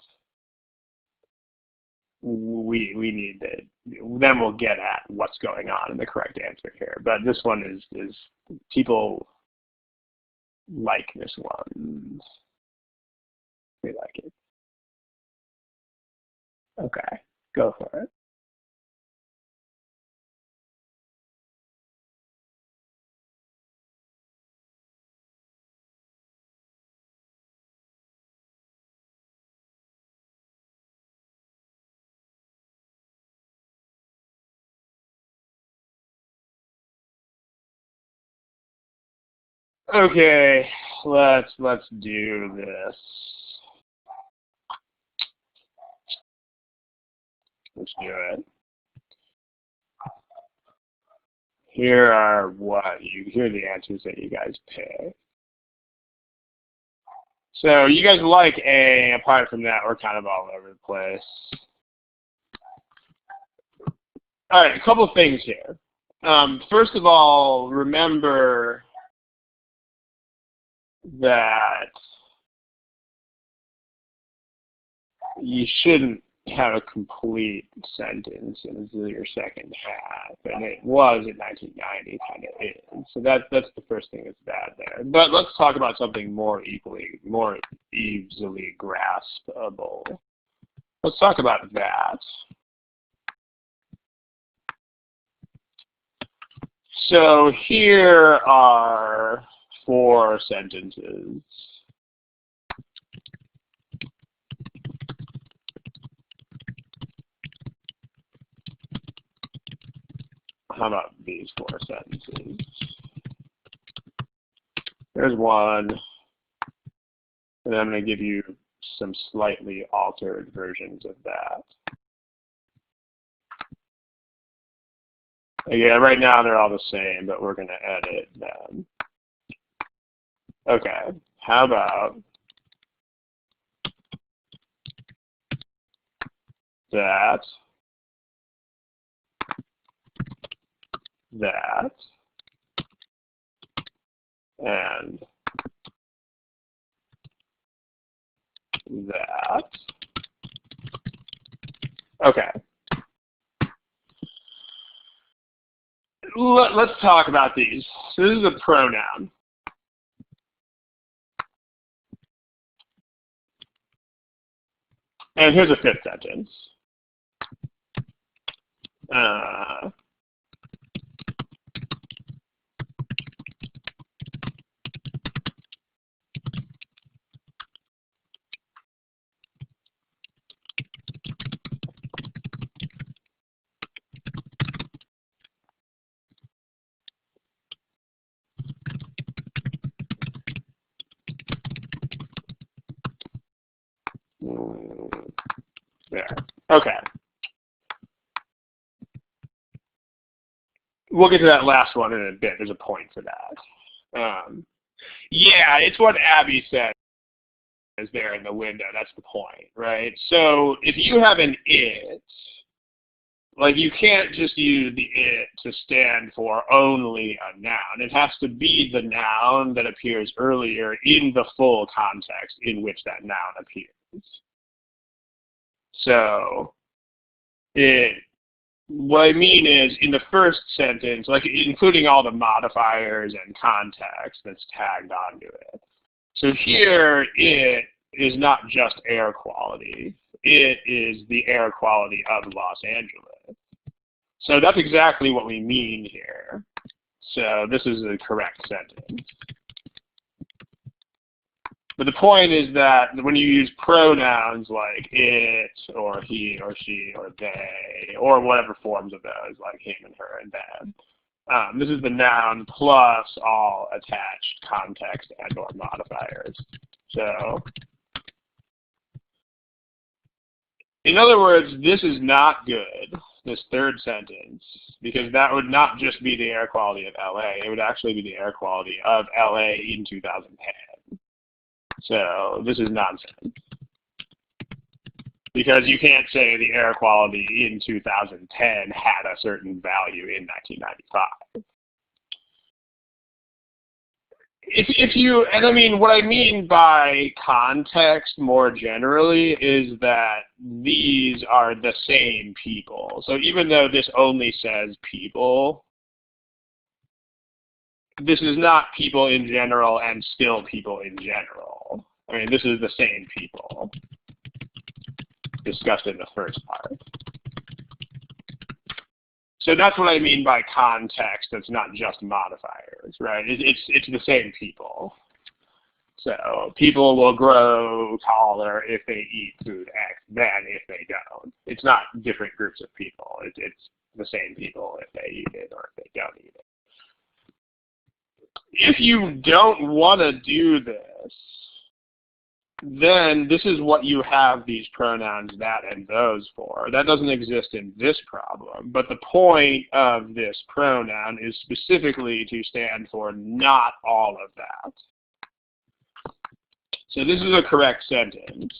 we need to, then we'll get at what's going on in the correct answer here. But this one is people like this one. We like it. Okay, go for it. Okay, let's do this. Let's do it. Here are here are the answers that you guys pick. So you guys like A. Apart from that, we're kind of all over the place. All right, a couple of things here. First of all, remember that you shouldn't have a complete sentence in your second half, and it was in 1990, kind of is. So that's the first thing that's bad there. But let's talk about something more easily graspable. Let's talk about that. So here are 4 sentences. How about these 4 sentences? There's one, and I'm going to give you some slightly altered versions of that. Again, right now they're all the same, but we're going to edit them. Okay, how about that, and that. Okay. Let's talk about these. So this is a pronoun. And here's a 5th sentence. There. Okay. We'll get to that last one in a bit. There's a point for that. Yeah, it's what Abby said is there in the window. That's the point, right? So if you have an it, like you can't just use the it to stand for only a noun. It has to be the noun that appears earlier in the full context in which that noun appears. So what I mean is, in the first sentence, like including all the modifiers and context that's tagged onto it. So here, it is not just air quality. It is the air quality of Los Angeles. So that's exactly what we mean here. So this is the correct sentence. But the point is that when you use pronouns like it, or he, or she, or they, or whatever forms of those, like him and her and them, this is the noun plus all attached context and or modifiers. So, in other words, this is not good, this third sentence, because that would not just be the air quality of LA, it would actually be the air quality of LA in 2010. So this is nonsense. Because you can't say the air quality in 2010 had a certain value in 1995. If you, and I mean, what I mean by context more generally is that these are the same people. So even though this only says people, this is not people in general and still people in general. I mean, this is the same people discussed in the first part. So that's what I mean by context. That's not just modifiers, right? It's the same people. So people will grow taller if they eat food X than if they don't. It's not different groups of people. It's the same people if they eat it or if they don't eat it. If you don't want to do this, then this is what you have these pronouns that and those for. That doesn't exist in this problem, but the point of this pronoun is specifically to stand for not all of that. So this is a correct sentence.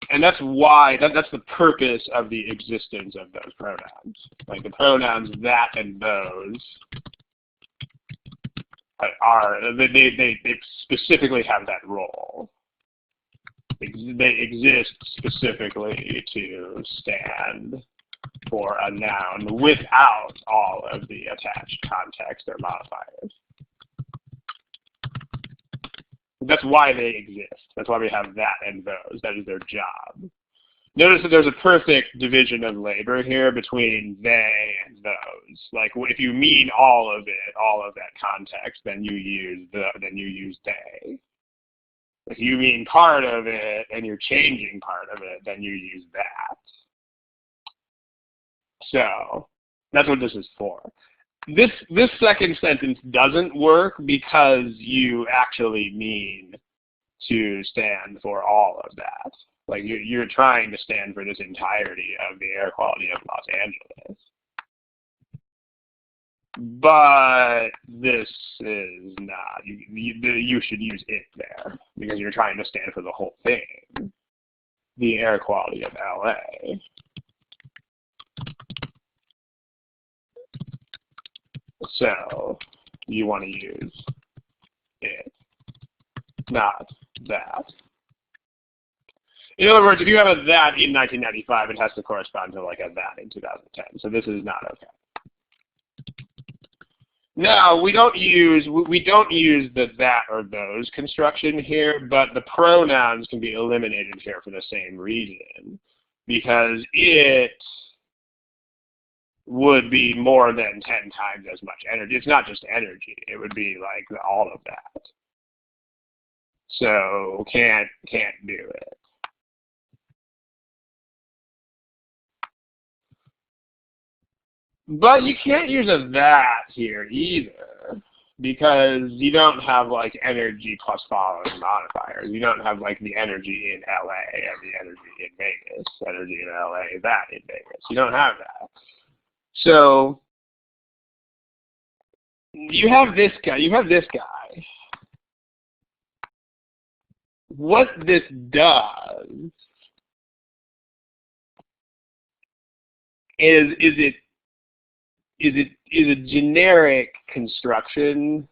And that's why, that's the purpose of the existence of those pronouns. Like the pronouns that and those they specifically have that role. They exist specifically to stand for a noun without all of the attached context or modifiers. That's why they exist. That's why we have that and those. That is their job. Notice that there's a perfect division of labor here between they and those. Like if you mean all of it, all of that context, then you use they. If you mean part of it and you're changing part of it, then you use that. So that's what this is for. This second sentence doesn't work because you actually mean to stand for all of that. Like you're trying to stand for this entirety of the air quality of Los Angeles. But this is not, you should use it there because you're trying to stand for the whole thing. The air quality of LA. So you want to use it, not that. In other words, if you have a that in 1995, it has to correspond to like a that in 2010. So this is not okay. Now we don't use the that or those construction here, but the pronouns can be eliminated here for the same reason, because it would be more than 10 times as much energy. It's not just energy; it would be like all of that. So can't do it. But you can't use a that here either, because you don't have like energy plus following modifiers. You don't have like the energy in LA and the energy in Vegas, energy in LA, that in Vegas. You don't have that. So you have this guy. What this does is a generic construction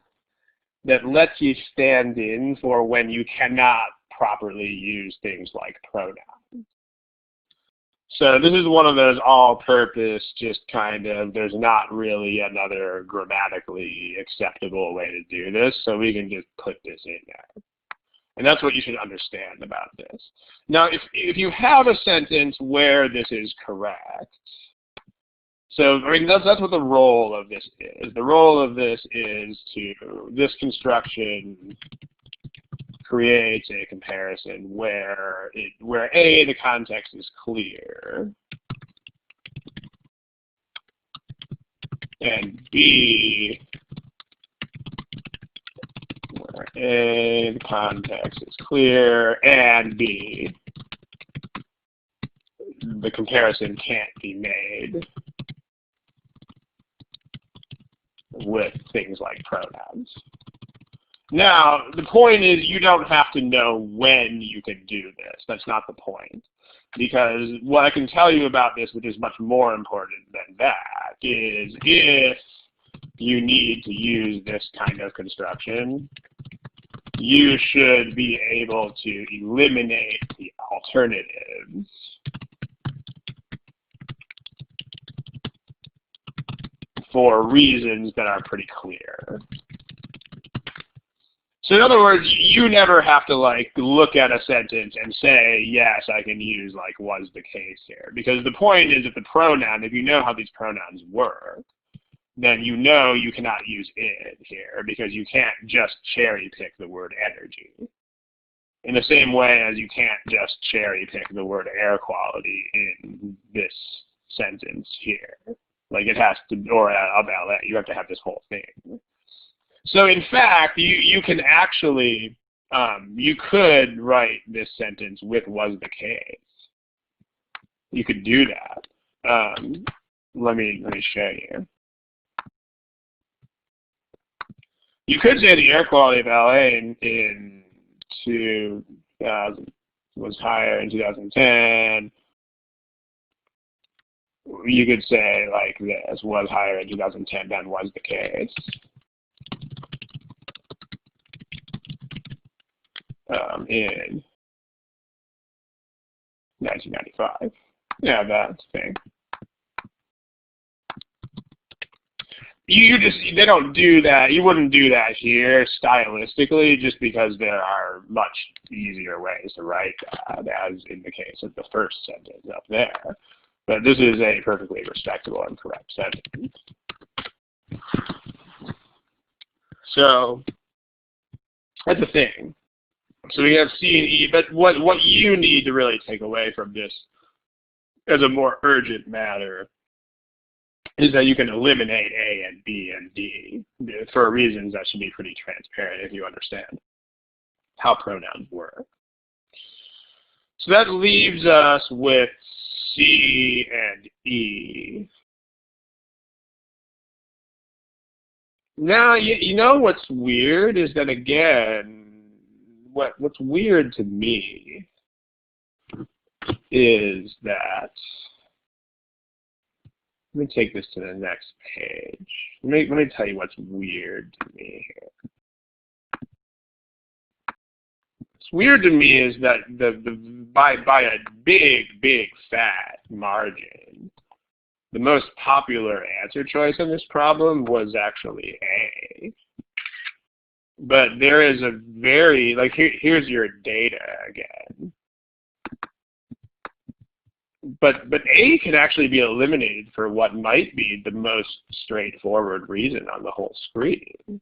that lets you stand in for when you cannot properly use things like pronouns. So this is one of those all-purpose, just kind of, there's not really another grammatically acceptable way to do this, so we can just put this in there. And that's what you should understand about this. Now, if you have a sentence where this is correct, So, I mean, that's what the role of this is. The role of this is this construction creates a comparison where A, the context is clear, and B, where A, the context is clear, and B, the comparison can't be made with things like pronouns. Now, the point is you don't have to know when you can do this. That's not the point. Because what I can tell you about this, which is much more important than that, is if you need to use this kind of construction, you should be able to eliminate the alternatives for reasons that are pretty clear. So in other words, you never have to like look at a sentence and say, yes, I can use like was the case here. Because the point is that the pronoun, if you know how these pronouns work, then you know you cannot use it here because you can't just cherry pick the word energy. In the same way as you can't just cherry pick the word air quality in this sentence here. Like it has to, or of LA, you have to have this whole thing. So in fact, you can actually, you could write this sentence with was the case. You could do that. Let me show you. You could say the air quality of LA in 2000 was higher in 2010. You could say like this, was higher in 2010 than was the case. In 1995. Yeah, that thing. They don't do that. You wouldn't do that here stylistically just because there are much easier ways to write that, as in the case of the first sentence up there. But this is a perfectly respectable and correct sentence. So that's the thing. So we have C and E, but what you need to really take away from this as a more urgent matter is that you can eliminate A and B and D for reasons that should be pretty transparent if you understand how pronouns work. So that leaves us with C and E. Now, you know what's weird is that, again, what's weird to me is that, let me take this to the next page. Let me tell you what's weird to me here. What's weird to me is that by a big fat margin, the most popular answer choice on this problem was actually A. But there is a very, like, here's your data again. But A can actually be eliminated for what might be the most straightforward reason on the whole screen.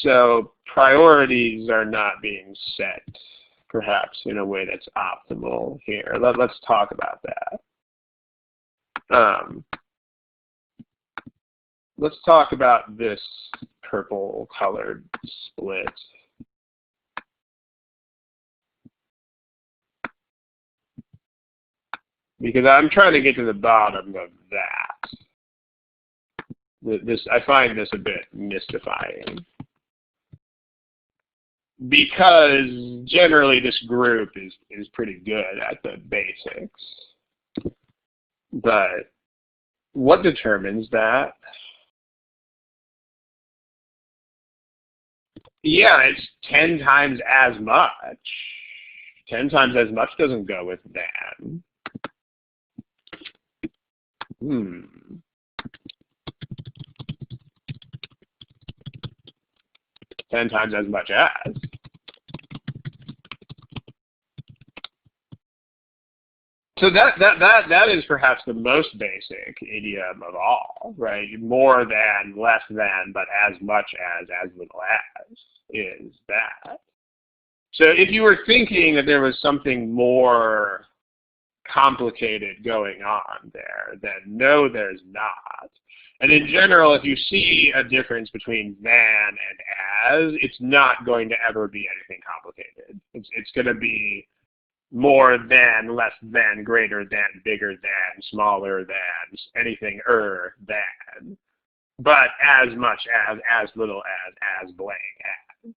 So priorities are not being set, perhaps, in a way that's optimal here. Let's talk about that. Let's talk about this purple colored split. Because I'm trying to get to the bottom of that. I find this a bit mystifying. Because generally this group is pretty good at the basics. But what determines that? Yeah, it's 10 times as much. 10 times as much doesn't go with than. 10 times as much as. So that is perhaps the most basic idiom of all, right? More than, less than, but as much as little as is that. So if you were thinking that there was something more complicated going on there, then no, there's not. And in general, if you see a difference between than and as, it's not going to ever be anything complicated. It's going to be more than, less than, greater than, bigger than, smaller than, anything than. But as much as little as blank as.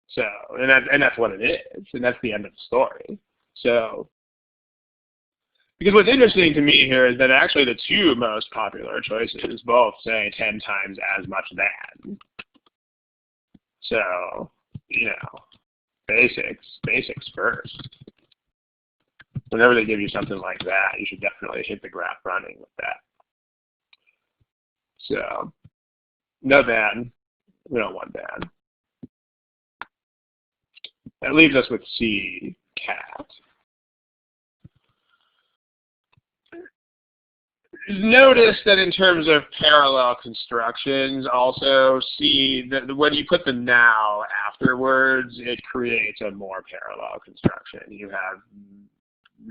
So, and that's what it is, and that's the end of the story. So, because what's interesting to me here is that actually the two most popular choices both say 10 times as much than. So, basics first. Whenever they give you something like that, you should definitely hit the graph running with that. So, no than. We don't want than. That leaves us with C, cat. Notice that in terms of parallel constructions, also see that when you put the now afterwards, it creates a more parallel construction. You have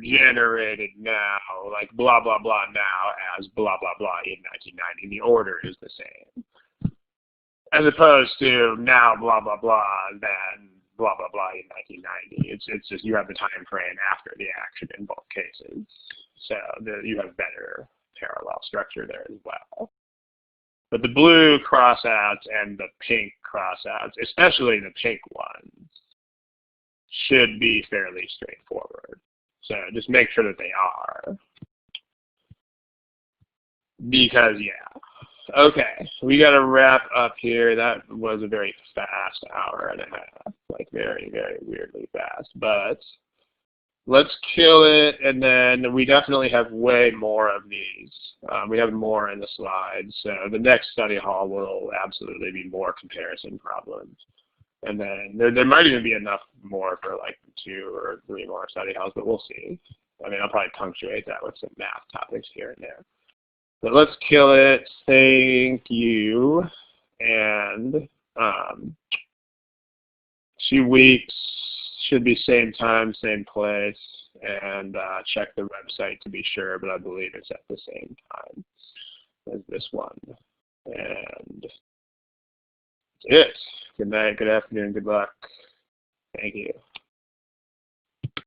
generated now, like blah, blah, blah now as blah, blah, blah in 1990. The order is the same. As opposed to now blah, blah, blah, then blah, blah, blah in 1990. It's just you have the time frame after the action in both cases. So you have better parallel structure there as well. But the blue crossouts and the pink crossouts, especially the pink ones, should be fairly straightforward. So just make sure that they are. Because, yeah. Okay, we got to wrap up here. That was a very fast hour and a half, like very, very weirdly fast. But let's kill it, and then we definitely have way more of these. We have more in the slides. So the next study hall will absolutely be more comparison problems. And then there might even be enough more for like 2 or 3 more study halls, but we'll see. I mean, I'll probably punctuate that with some math topics here and there. But let's kill it. Thank you. And 2 weeks should be same time, same place. And check the website to be sure, but I believe it's at the same time as this one. And that's it. Good night, good afternoon, good luck. Thank you.